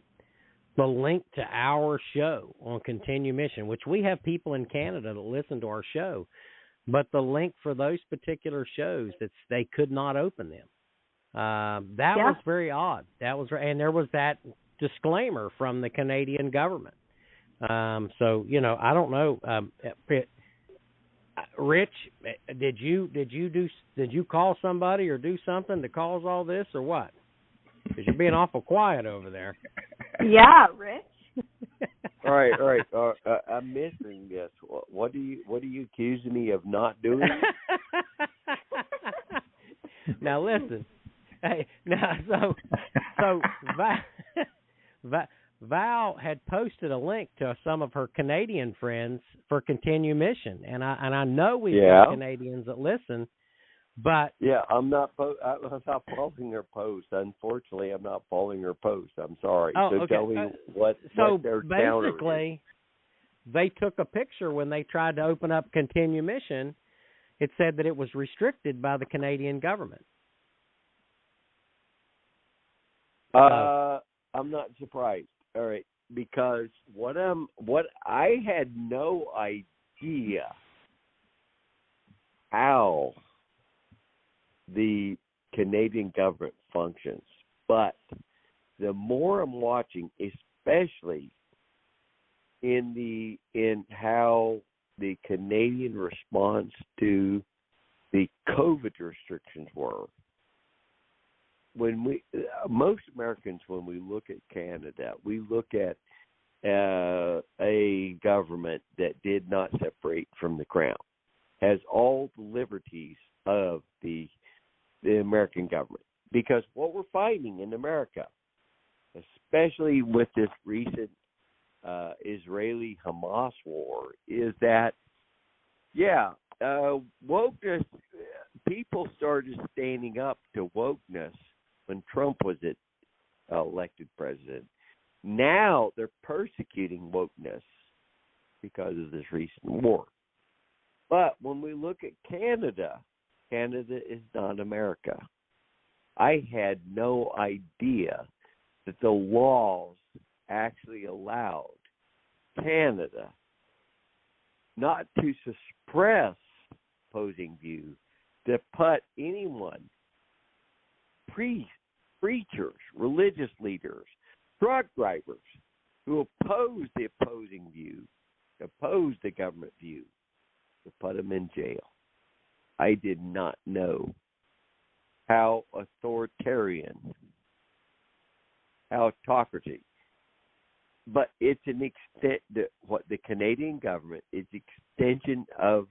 the link to our show on Continue Mission, which we have people in Canada that listen to our show, but the link for those particular shows, they could not open them. That was very odd. And there was that disclaimer from the Canadian government. So, you know, I don't know. Rich, did you call somebody or do something to cause all this, or what? Because you're being awful quiet over there. Yeah, Rich. All right. I'm missing this. What are you accusing me of not doing? Now listen. Hey, now so Val had posted a link to some of her Canadian friends for Continue Mission, and I know we've got Canadians that listen. But I'm not following her post. Unfortunately, I'm not following her post. I'm sorry. So tell me what their counter is. Basically, they took a picture when they tried to open up Continue Mission. It said that it was restricted by the Canadian government. I'm not surprised. All right, because what I had no idea how the Canadian government functions, but the more I'm watching, especially in how the Canadian response to the COVID restrictions were, most Americans, when we look at Canada, we look at a government that did not separate from the crown, has all the liberties of the American government. Because what we're finding in America, especially with this recent Israeli-Hamas war, is that, wokeness, people started standing up to wokeness when Trump was elected president. Now they're persecuting wokeness because of this recent war. But when we look at Canada, Canada is not America. I had no idea that the laws actually allowed Canada not to suppress opposing views, to put anyone, priests, preachers, religious leaders, truck drivers who oppose the opposing view, oppose the government view, to put them in jail. I did not know how authoritarian, how autocracy. But it's an extent that what the Canadian government is extension of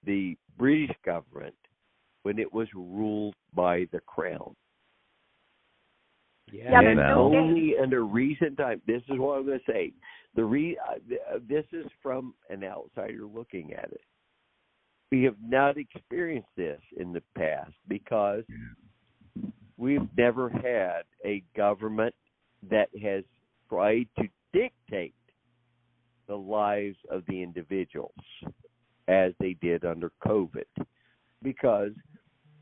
the British government when it was ruled by the crown. And only under recent time. This is what I'm going to say. This is from an outsider looking at it. We have not experienced this in the past because we've never had a government that has tried to dictate the lives of the individuals as they did under COVID, because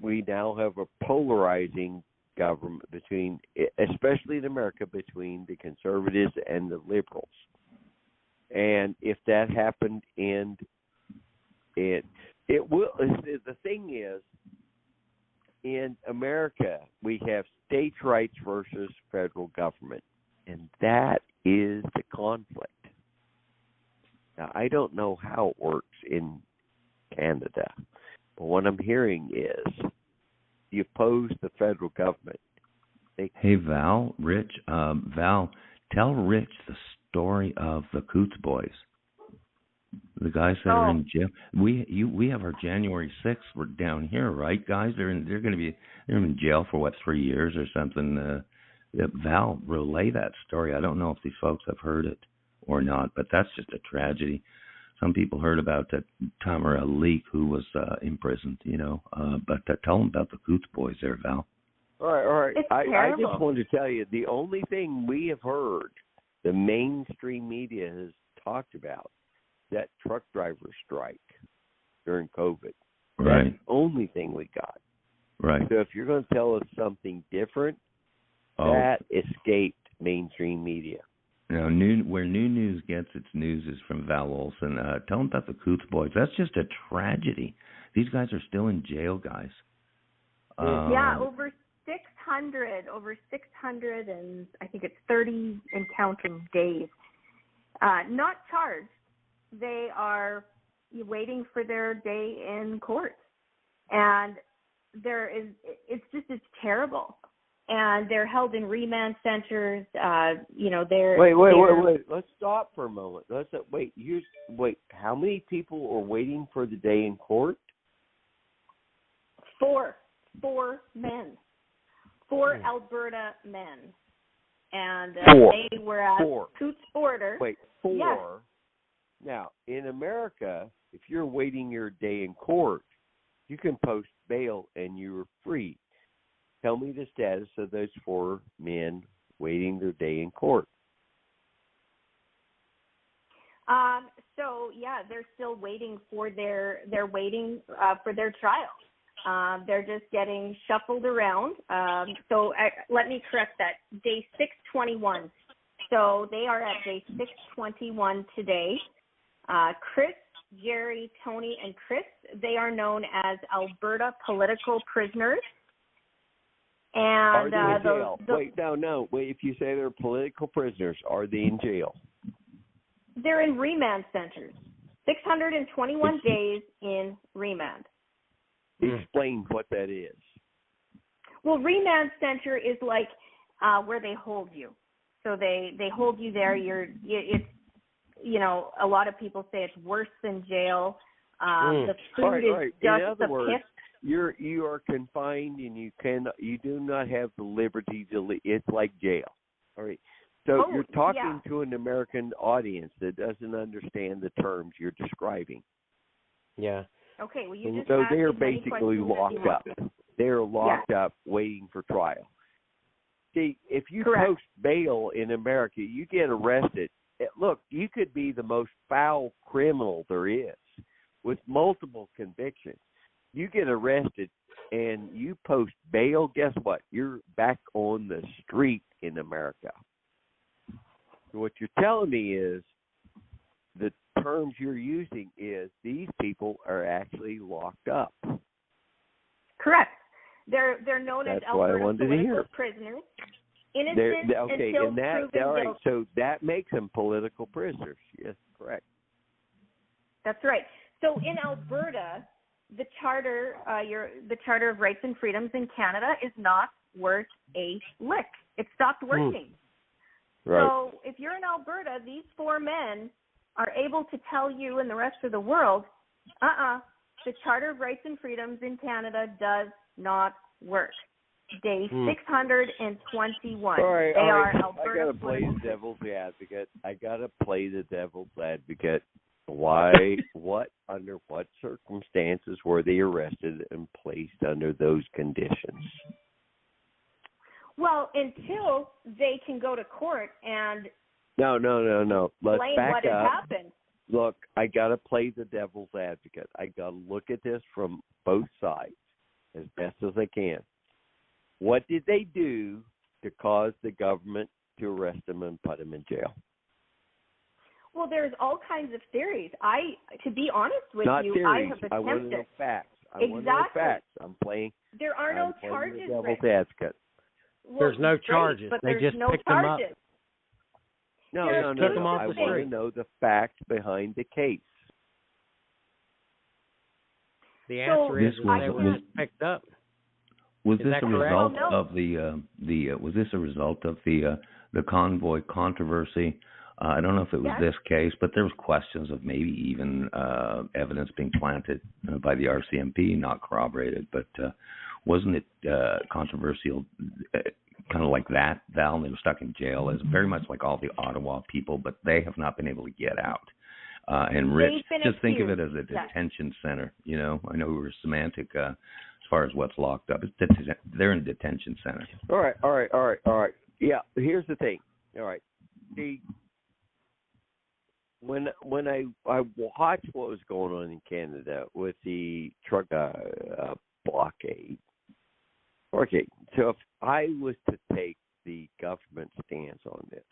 we now have a polarizing government between, especially in America, between the conservatives and the liberals. And if that happened it will. The thing is, in America, we have states' rights versus federal government. And that is the conflict. Now, I don't know how it works in Canada, but what I'm hearing is you oppose the federal government. Hey, Val, Rich, Val, tell Rich the story of the Coots boys, the guys that are in jail. We have our January 6th. We're down here, right, guys? They're in jail for 3 years or something. Val, relay that story. I don't know if these folks have heard it or not, but that's just a tragedy. Some people heard about that Tamara Leak who was imprisoned, but tell them about the Coots boys there, Val. All right. It's I terrible. just wanted to tell you, the only thing we have heard, the mainstream media has talked about, that truck driver strike during COVID. Right. That's the only thing we got. Right. So if you're going to tell us something different, that escaped mainstream media. Now, where new news gets its news is from Val Olson. Tell them about the Coots boys. That's just a tragedy. These guys are still in jail, guys. Over 600, and I think it's 30 and counting days. Not charged. They are waiting for their day in court, and it's terrible. And they're held in remand centers. Wait. Let's stop for a moment. Wait. How many people are waiting for the day in court? 4 men. 4 Alberta men. And they were at Coots border. Wait, 4? Yes. Now, in America, if you're waiting your day in court, you can post bail and you're free. Tell me the status of those 4 men waiting their day in court. They're still waiting for their trial. They're just getting shuffled around. Let me correct that. Day 621. So they are at day 621 today. Chris, Jerry, Tony, and Chris, they are known as Alberta political prisoners. And are they in jail? Wait, if you say they're political prisoners, are they in jail? They're in remand centers. 621 days in remand. Explain what that is. Well, remand center is like where they hold you. So they hold you there. A lot of people say it's worse than jail. The food is just the piss. You are confined and you do not have the liberty to leave. It's like jail. All right. So you're talking to an American audience that doesn't understand the terms you're describing. Yeah. Okay. Well, you just so they are basically locked up. They're locked up waiting for trial. See, if you post bail in America, you get arrested. Look, you could be the most foul criminal there is with multiple convictions. You get arrested and you post bail, guess what? You're back on the street in America. So what you're telling me is the terms you're using is these people are actually locked up. Correct. They're known as Alberta political prisoners. Innocent until proven guilty. All right, so that makes them political prisoners. Yes, correct. That's right. So in Alberta, the Charter of Rights and Freedoms in Canada is not worth a lick. It stopped working. Right. So if you're in Alberta, these 4 men are able to tell you and the rest of the world, the Charter of Rights and Freedoms in Canada does not work. Day 621. All right. Alberta. I got to play the devil's advocate. Why? Under what circumstances were they arrested and placed under those conditions? Well, until they can go to court and No. Let's explain back what up. has happened. Look, I got to play the devil's advocate. I got to look at this from both sides as best as I can. What did they do to cause the government to arrest them and put them in jail? Well, there's all kinds of theories. To be honest with Not you, theories. I have attempted. I want to know facts. I'm playing. There are no charges. The devil's advocate. Well, there's no great, charges. But they there's just no picked charges. them up. No. Took them off I the want street. to know the facts behind the case. The answer is they were just picked up. Was Is this that a correct? result Well, no. of was this a result of the convoy controversy? I don't know if it was this case, but there was questions of maybe even evidence being planted by the RCMP, not corroborated. But wasn't it controversial, kind of like that, Val? They were stuck in jail, as very much like all the Ottawa people, but they have not been able to get out. And Rich, just think of it as a detention center. You know, I know we were semantic as far as what's locked up. They're in a detention center. All right. Yeah, here's the thing. All right. When I watched what was going on in Canada with the truck blockade. Okay, so if I was to take the government stance on this,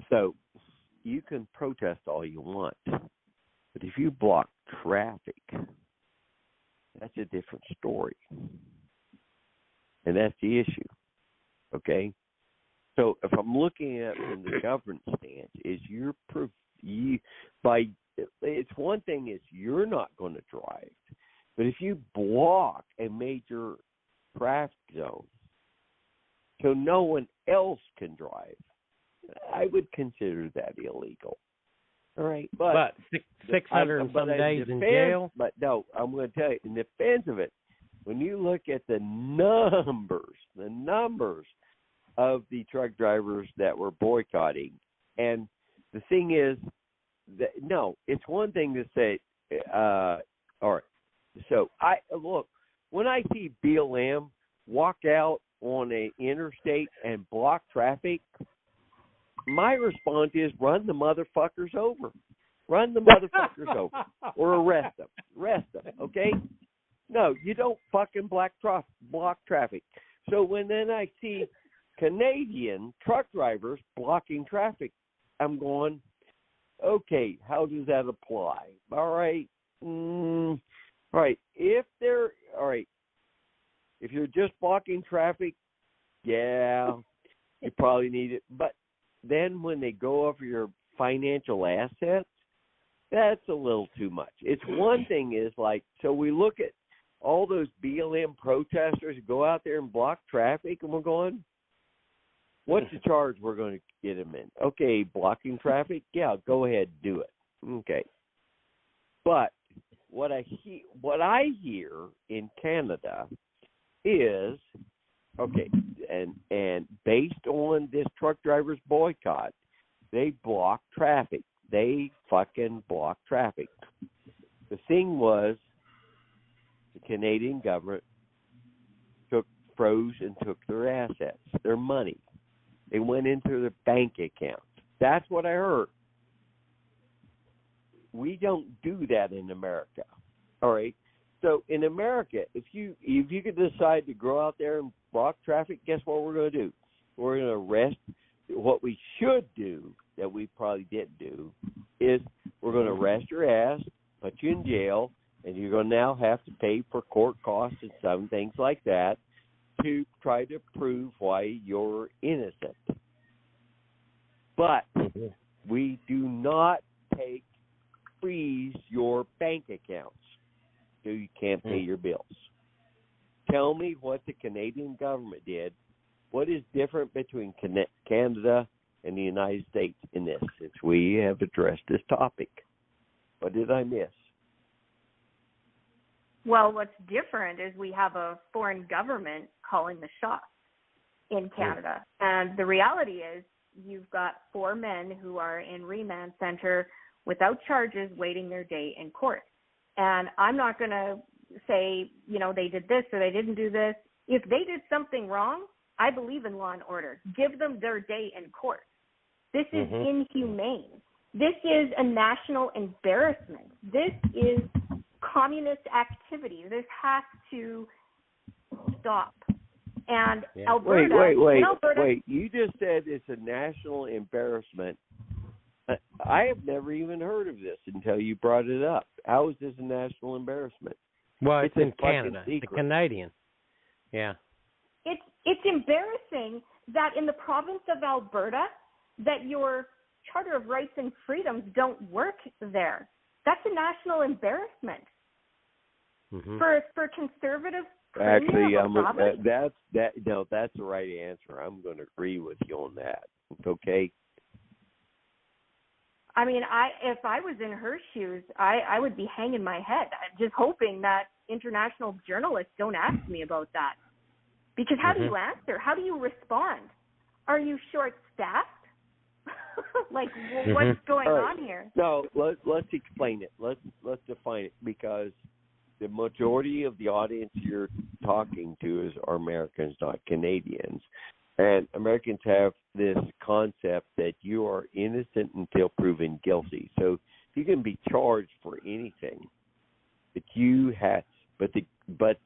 so you can protest all you want, but if you block traffic, that's a different story, and that's the issue. Okay. So if I'm looking at from the government stance, is it's one thing is you're not going to drive, but if you block a major traffic zone so no one else can drive, I would consider that illegal. All right, but 600 and some days in jail. But no, I'm going to tell you, in defense of it, when you look at the numbers of the truck drivers that were boycotting. And the thing is, that, no, it's one thing to say, all right, so when I see BLM walk out on an interstate and block traffic, my response is run the motherfuckers over. Run the motherfuckers over or arrest them. Okay? No, you don't fucking block traffic. So when then I see Canadian truck drivers blocking traffic, I'm going, okay, how does that apply? All right. All right. If you're just blocking traffic, yeah, you probably need it. But then when they go over your financial assets, that's a little too much. It's one thing is like, so we look at all those BLM protesters who go out there and block traffic, and we're going, what's the charge we're going to get them in? Okay, blocking traffic? Yeah, go ahead, do it. Okay. But what I hear in Canada is, okay, and based on this truck drivers boycott, they block traffic. They fucking block traffic. The thing was, the Canadian government froze and took their assets, their money. They went into their bank accounts. That's what I heard. We don't do that in America. All right. So in America, if you could decide to go out there and block traffic, guess what we're going to do? We're going to arrest. What we should do that we probably didn't do is we're going to arrest your ass, put you in jail, and you're going to now have to pay for court costs and some things like that to try to prove why you're innocent. But we do not freeze your bank accounts so you can't pay your bills. Tell me what the Canadian government did. What is different between Canada and the United States in this, since we have addressed this topic? What did I miss? Well, what's different is we have a foreign government calling the shots in Canada. And the reality is you've got 4 men who are in remand center without charges waiting their day in court. And I'm not going to say, they did this or they didn't do this. If they did something wrong, I believe in law and order. Give them their day in court. This is inhumane. This is a national embarrassment. This is communist activity. This has to stop. And Alberta... Wait. You just said it's a national embarrassment. I have never even heard of this until you brought it up. How is this a national embarrassment? Well, it's in Canada. The Canadian. Yeah. It's embarrassing that in the province of Alberta, that your Charter of Rights and Freedoms don't work there. That's a national embarrassment for conservative. Actually, that's the right answer. I'm going to agree with you on that. Okay. I mean, if I was in her shoes, I would be hanging my head, just hoping that international journalists don't ask me about that. Because how do you answer? How do you respond? Are you short-staffed? Like, what's going on here? No, let's explain it. Let's define it, because the majority of the audience you're talking to are Americans, not Canadians. And Americans have this concept that you are innocent until proven guilty. So you can be charged for anything, but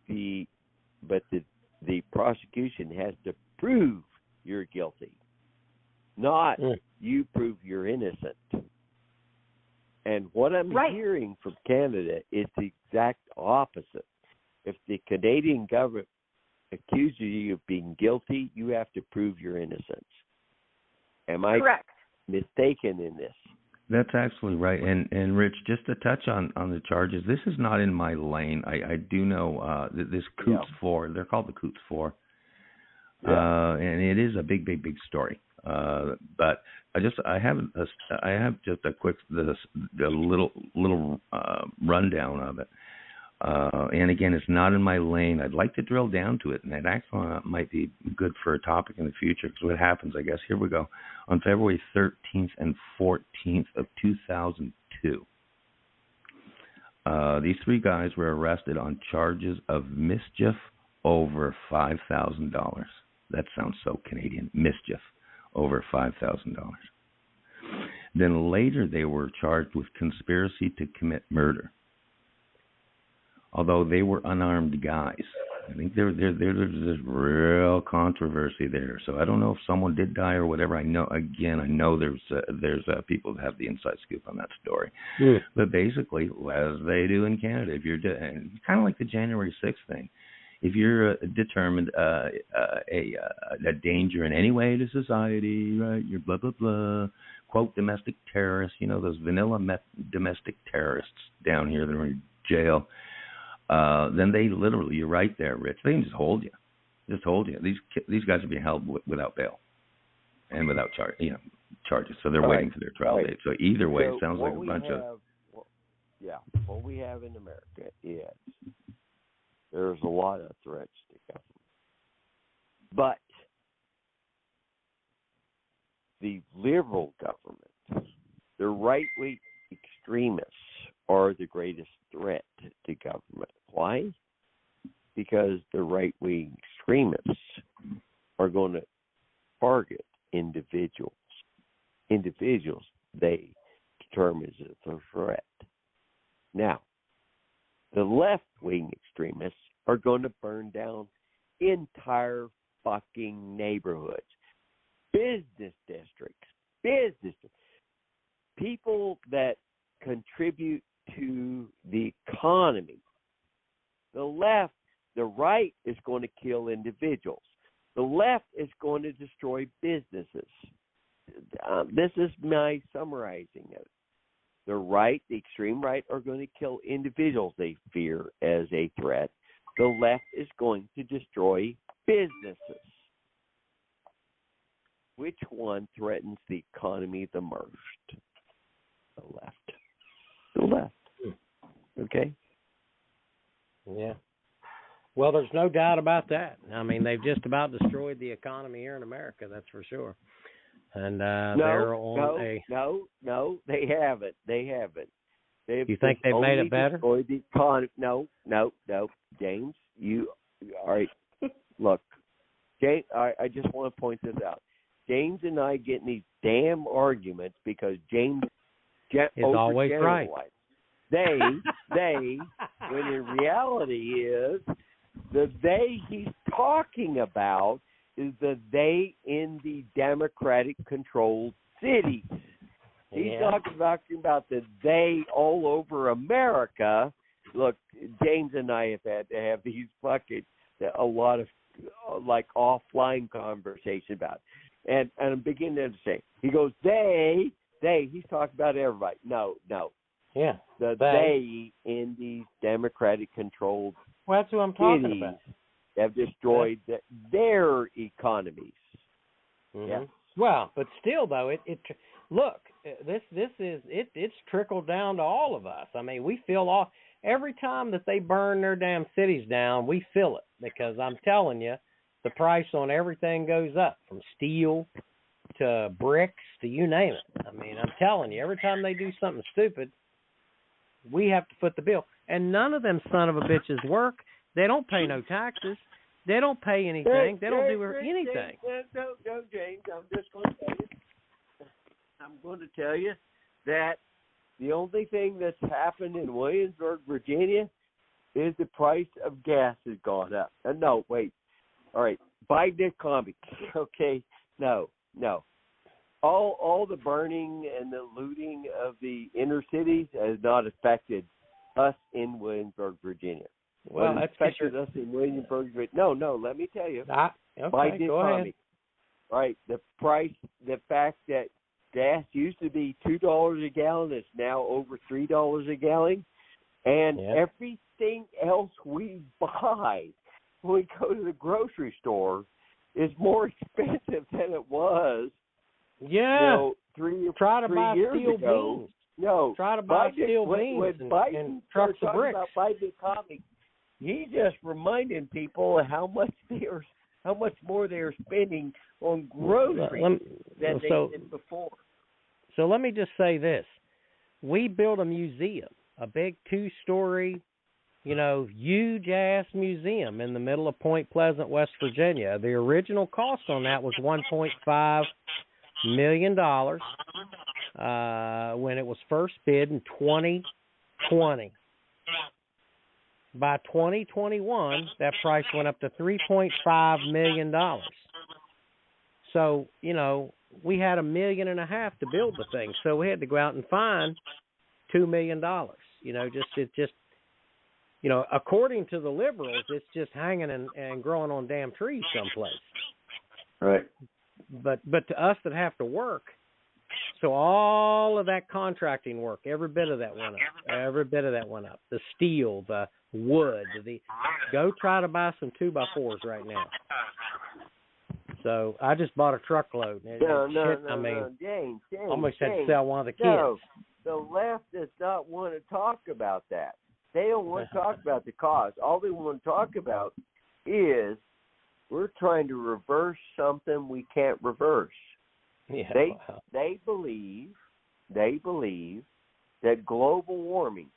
the prosecution has to prove you're guilty, not you prove you're innocent. And what I'm hearing from Canada is the exact opposite. If the Canadian government accuses you of being guilty, you have to prove your innocence. Am I mistaken in this? That's absolutely right. And Rich, just to touch on the charges, this is not in my lane. I do know this Coots 4, they're called the Coots 4. And it is a big story. But I have just a quick little rundown of it. And again, it's not in my lane. I'd like to drill down to it, and it actually might be good for a topic in the future, because what happens, I guess, here we go, on February 13th and 14th of 2002, these three guys were arrested on charges of mischief over $5,000. That sounds so Canadian. Mischief over $5,000. Then later they were charged with conspiracy to commit murder. Although they were unarmed guys. I think there's this real controversy there. So I don't know if someone did die or whatever. I know there's people that have the inside scoop on that story. Yeah. But basically, as they do in Canada, if you're kind of like the January 6th thing, if you're determined a danger in any way to society, right? You're blah blah blah. Quote, domestic terrorists. You know, those vanilla domestic terrorists down here that are in jail. Then they literally, you're right there, Rich. They can just hold you. These guys are being held without bail and without charges. So they're waiting for their trial date. So either way, it sounds like a bunch of. What we have in America is there's a lot of threats to government, but the liberal government, the right-wing extremists, are the greatest threat to government. Why? Because the right-wing extremists are going to target individuals. Individuals they determine as a threat. Now, the left-wing extremists are going to burn down entire fucking neighborhoods, business districts, people that contribute to the economy. The right is going to kill individuals. The left is going to destroy businesses. This is my summarizing it. The right, the extreme right, are going to kill individuals they fear as a threat. The left is going to destroy businesses. Which one threatens the economy the most? The left. The left. Okay? Yeah. Well, there's no doubt about that. I mean, they've just about destroyed the economy here in America, that's for sure. And they're on No, they haven't. You think they've made it better? Destroyed the economy. No. James, all right. Look, James, I just want to point this out. James and I get in these damn arguments because James is always right. They, when in reality is the they he's talking about is the they in the Democratic-controlled cities. He's talking about the they all over America. Look, James and I have had to have these a lot of like offline conversation about it. And I'm beginning to say, he goes, they, he's talking about everybody. No. Yeah. They in these Democratic-controlled well, that's who I'm talking cities about. have destroyed their economies. Mm-hmm. Yeah. Well, but still, though, look, it's trickled down to all of us. I mean, we feel every time that they burn their damn cities down, we feel it, because I'm telling you, the price on everything goes up, from steel to bricks to you name it. I mean, I'm telling you, every time they do something stupid, we have to foot the bill. And none of them son of a bitches work. They don't pay no taxes. They don't pay anything. They don't do anything. No, James, I'm just going to tell you. I'm going to tell you that the only thing that's happened in Williamsburg, Virginia, is the price of gas has gone up. No, wait. All right, Biden economy. Okay, no. All the burning and the looting of the inner cities has not affected us in Williamsburg, Virginia. Well, that's affected us in Williamsburg, Virginia. No, let me tell you. Okay, Biden go economy. ahead. All right, the fact that gas used to be $2 a gallon, it's now over $3 a gallon, and everything else we buy when we go to the grocery store is more expensive than it was. Yeah. 3 years ago. Beans. No. Try to buy steel beans when Biden and trucks of bricks. About Biden economy, he's just reminding people how much more they are spending on groceries than they did before. So let me just say this: we built a museum, a big 2-story, huge ass museum in the middle of Point Pleasant, West Virginia. The original cost on that was $1.5 million when it was first bid in 2020. By 2021, that price went up to $3.5 million. So, we had $1.5 million to build the thing. So we had to go out and find $2 million. According to the liberals, it's just hanging and growing on damn trees someplace. Right. But to us that have to work, so all of that contracting work, every bit of that went up. The steel, the wood, go try to buy some 2x4s right now. So I just bought a truckload. James, almost had to sell one of the kids. No, the left does not want to talk about that. They don't want to talk about the cost. All they want to talk about is we're trying to reverse something we can't reverse. Yeah, they believe that global warming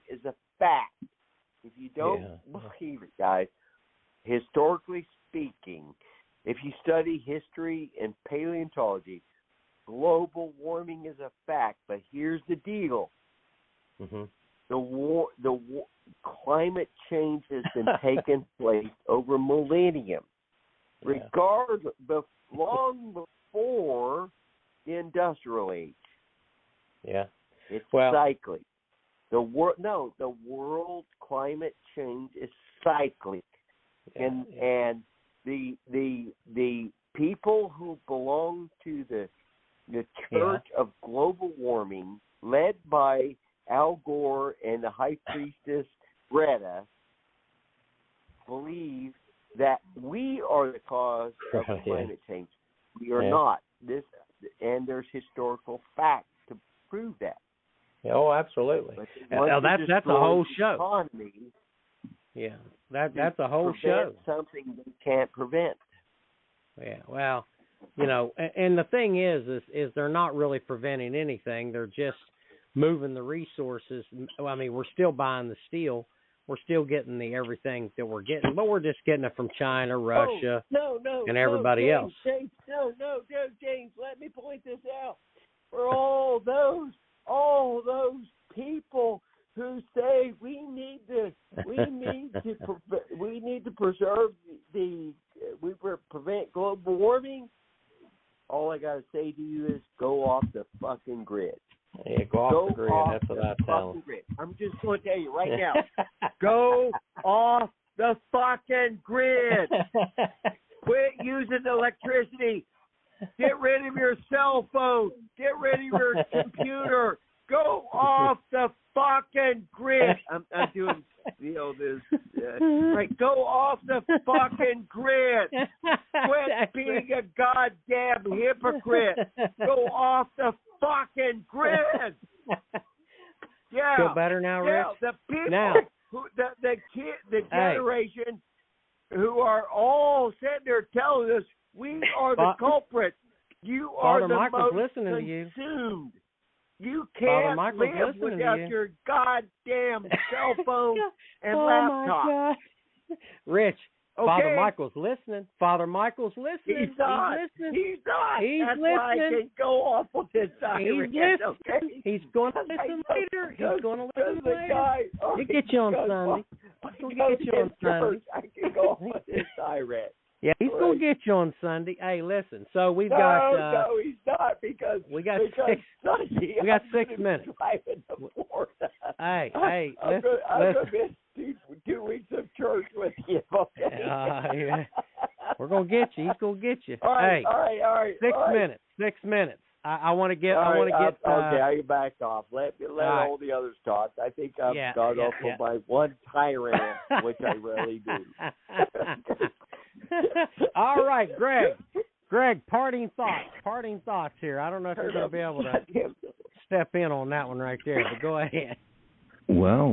is a fact. If you don't believe it, guys, historically speaking, if you study history and paleontology, global warming is a fact. But here's the deal: the climate change has been taking place over millennium, regardless, long before the industrial age. Yeah, it's cyclic. The world climate change is cyclic, and the people who belong to the Church of Global Warming, led by Al Gore and the High Priestess Greta, believe that we are the cause of climate change. We are not. And there's historical facts to prove that. Oh, absolutely. That's a whole show. Economy, that's a whole show. Something we can't prevent. Yeah, well, and the thing is they're not really preventing anything. They're just moving the resources. I mean, we're still buying the steel. We're still getting the everything that we're getting, but we're just getting it from China, Russia, and everybody else. James, James, let me point this out. For all those people who say we need to prevent global warming, all I gotta say to you is go off the fucking grid. Yeah, go off the grid. That's what I tell them. I'm just going to tell you right now. Go off the fucking grid. Quit using electricity. Get rid of your cell phone. Get rid of your computer. Go off the fucking grid. I'm doing, this. Right, go off the fucking grid. Quit being a goddamn hypocrite. Go off the fucking grid. Yeah. Feel better now, Rich? The people, now. the generation who are all sitting there telling us we are the culprits. You are Father the Michael's most listening to you. consumed. You can't live without your goddamn cell phone and laptop. My God. Rich, okay. Father Michael's listening. Father Michael's listening. He's not. Listening. He's not. He's That's listening. why I can go off with this siren. He's listening. Okay? He's going to listen later. He's going to listen later. He'll get you on Sunday. He'll get you on Sunday. I can go off with this siren. Yeah, he's going to get you on Sunday. Hey, listen. So we've got. No, he's not because we got Sunday, we got 6 minutes. Hey, I'm going to miss 2 weeks of church with you. Okay? Yeah. We're going to get you. He's going to get you. All right, hey, all right. 6 minutes. I want to get. I want to get. Okay, I backed off. Let all the others talk. I think I've got off with my one tyrant, which I rarely do. All right, Greg, parting thoughts here. I don't know if you're going to be able to step in on that one right there, but go ahead. Well,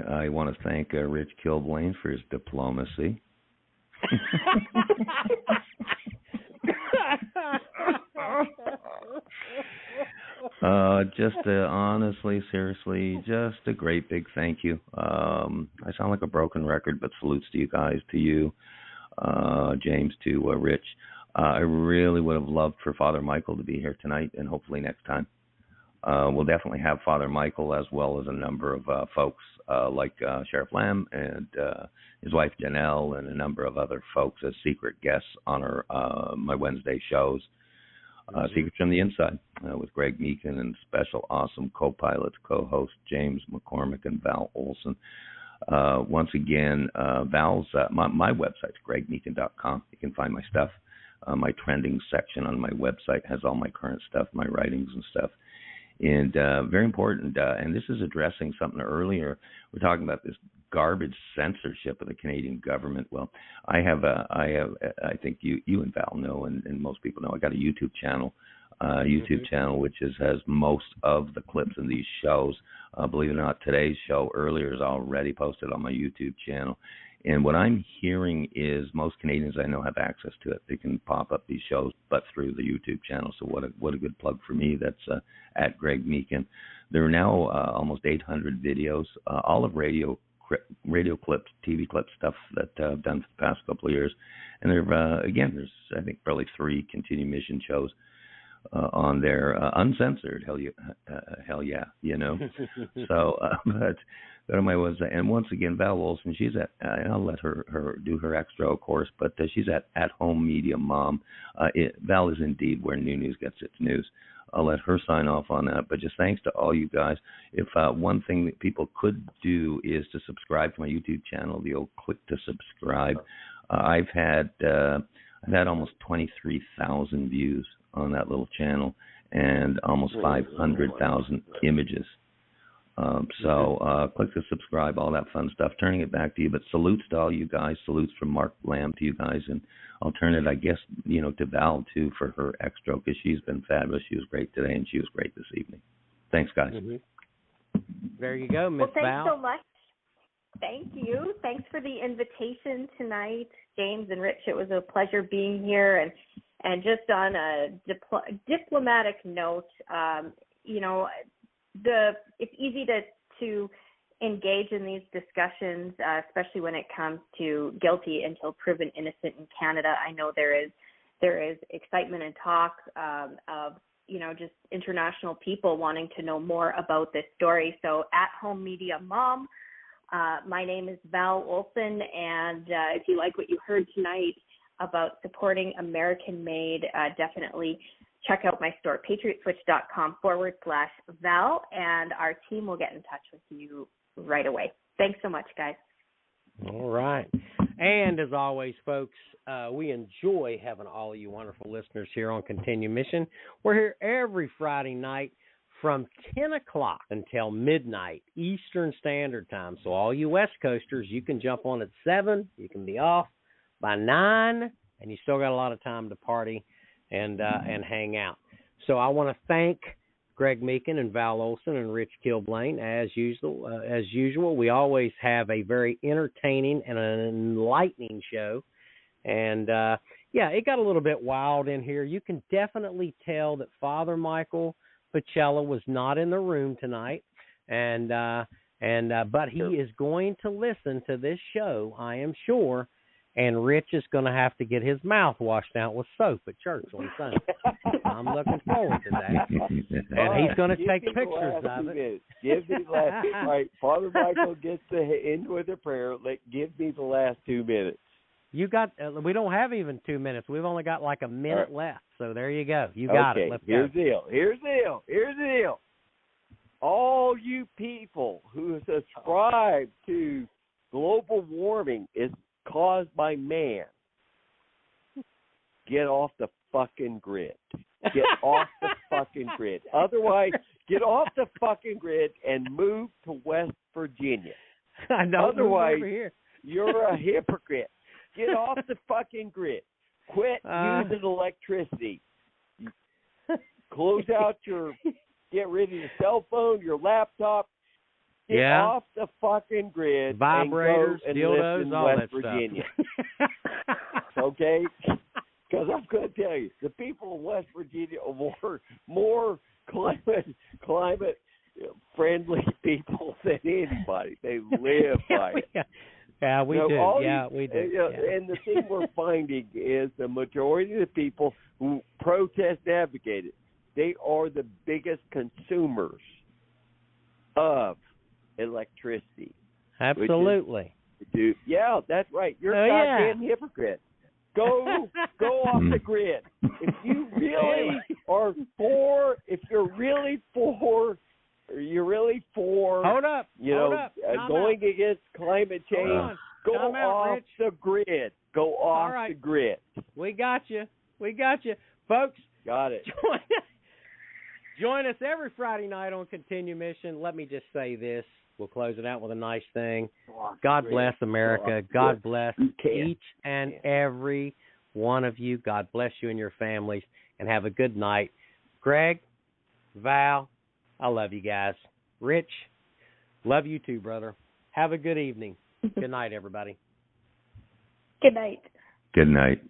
I want to thank Rich Killblane for his diplomacy. Honestly, seriously, just a great big thank you. I sound like a broken record, but salutes to you guys, to you, James, to Rich. I really would have loved for Father Michael to be here tonight, and hopefully next time. We'll definitely have Father Michael as well as a number of folks like Sheriff Lamb and his wife Janelle and a number of other folks as secret guests on my Wednesday shows. Secrets from the Inside with Greg Meakin and special awesome co-pilots, co-host James McCormick and Val Olson. Once again, Val's my website's gregmeakin.com. You can find my stuff. My trending section on my website has all my current stuff, my writings and stuff. And very important, and this is addressing something earlier. We're talking about this garbage censorship of the Canadian government. Well, I think you and Val know, and most people know, I got a YouTube channel, channel which has most of the clips in these shows. Believe it or not, today's show earlier is already posted on my YouTube channel. And what I'm hearing is most Canadians I know have access to it. They can pop up these shows, but through the YouTube channel. So what a good plug for me. That's at Greg Meakin. There are now almost 800 videos, all of radio clips, TV clips, stuff that I've done for the past couple of years. And there's I think probably 3 continuing mission shows on there, uncensored. Hell yeah, So, but go to my website. And once again, Val Olson, she's at, and I'll let her do her extra, of course, but she's at Home Media Mom. Val is indeed where new news gets its news. I'll let her sign off on that. But just thanks to all you guys. If one thing that people could do is to subscribe to my YouTube channel, the old click to subscribe. I've had almost 23,000 views on that little channel and almost 500,000 images. So click to subscribe, all that fun stuff. Turning it back to you, but salutes to all you guys. Salutes from Mark Lamb to you guys, and I'll turn it, I guess, to Val too for her extra, because she's been fabulous. She was great today, and she was great this evening. Thanks, guys. Mm-hmm. There you go, Miss Val. Thanks so much. Thank you. Thanks for the invitation tonight, James and Rich. It was a pleasure being here, and just on a diplomatic note, it's easy to engage in these discussions, especially when it comes to guilty until proven innocent in Canada. I know there is excitement and talk of just international people wanting to know more about this story. So at Home Media Mom, my name is Val Olson, and if you like what you heard tonight about supporting American-made, definitely check out my store, patriotswitch.com/Val, and our team will get in touch with you right away. Thanks so much, guys. All right. And as always, folks, we enjoy having all of you wonderful listeners here on Continue Mission. We're here every Friday night from 10 o'clock until midnight Eastern Standard Time. So all you West Coasters, you can jump on at 7. You can be off by 9, and you still got a lot of time to party and hang out. So I want to thank Greg Meakin and Val Olson and Rich Killblane. As usual, we always have a very entertaining and an enlightening show. And, it got a little bit wild in here. You can definitely tell that Father Michael Pacella was not in the room tonight. But he is going to listen to this show, I am sure. And Rich is going to have to get his mouth washed out with soap at church on Sunday. I'm looking forward to that. And he's going to take pictures of it. Give me the last. All right, Father Michael gets to end with a prayer. Give me the last 2 minutes. You got. We don't have even 2 minutes. We've only got like a minute left. So there you go. You got it. Let's go. Here's the deal. All you people who subscribe to global warming is caused by man, get off the fucking grid. Get off the fucking grid. Otherwise, get off the fucking grid and move to West Virginia. I know. Otherwise, over here. You're a hypocrite. Get off the fucking grid. Quit using electricity. Get rid of your cell phone, your laptop. Get off the fucking grid. Vibrators, and dildos, live in all West that Virginia. stuff. Okay? Because I'm going to tell you, the people of West Virginia are more climate friendly people than anybody. They live by it. Yeah, we do. We do. And the thing we're finding is the majority of the people who protest and advocate it, they are the biggest consumers of electricity. Absolutely. Yeah, that's right. You're a goddamn hypocrite. Go off the grid. If you really are for, Hold up. Going against climate change, go off Rich. the grid. Go off the grid. We got you. Folks. Got it. Join us every Friday night on Continue Mission. Let me just say this. We'll close it out with a nice thing. God bless America. God bless each and every one of you. God bless you and your families. And have a good night. Greg, Val, I love you guys. Rich, love you too, brother. Have a good evening. Good night, everybody. Good night. Good night.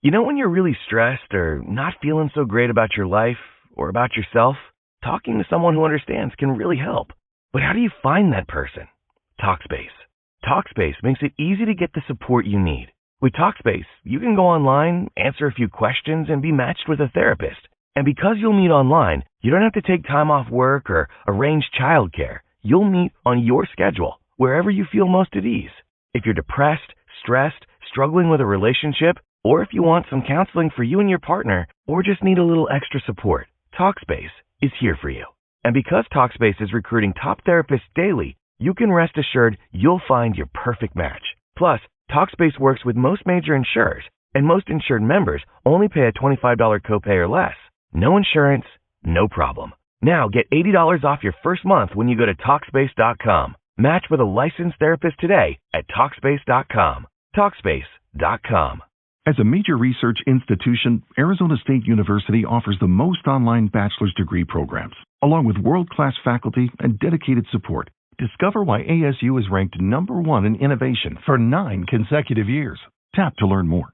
You know when you're really stressed or not feeling so great about your life or about yourself? Talking to someone who understands can really help. But how do you find that person? Talkspace. Talkspace makes it easy to get the support you need. With Talkspace, you can go online, answer a few questions, and be matched with a therapist. And because you'll meet online, you don't have to take time off work or arrange childcare. You'll meet on your schedule, wherever you feel most at ease. If you're depressed, stressed, struggling with a relationship, or if you want some counseling for you and your partner, or just need a little extra support, Talkspace is here for you. And because Talkspace is recruiting top therapists daily, you can rest assured you'll find your perfect match. Plus, Talkspace works with most major insurers, and most insured members only pay a $25 copay or less. No insurance, no problem. Now get $80 off your first month when you go to Talkspace.com. Match with a licensed therapist today at Talkspace.com. Talkspace.com. As a major research institution, Arizona State University offers the most online bachelor's degree programs, along with world-class faculty and dedicated support. Discover why ASU is ranked #1 in innovation for 9 consecutive years. Tap to learn more.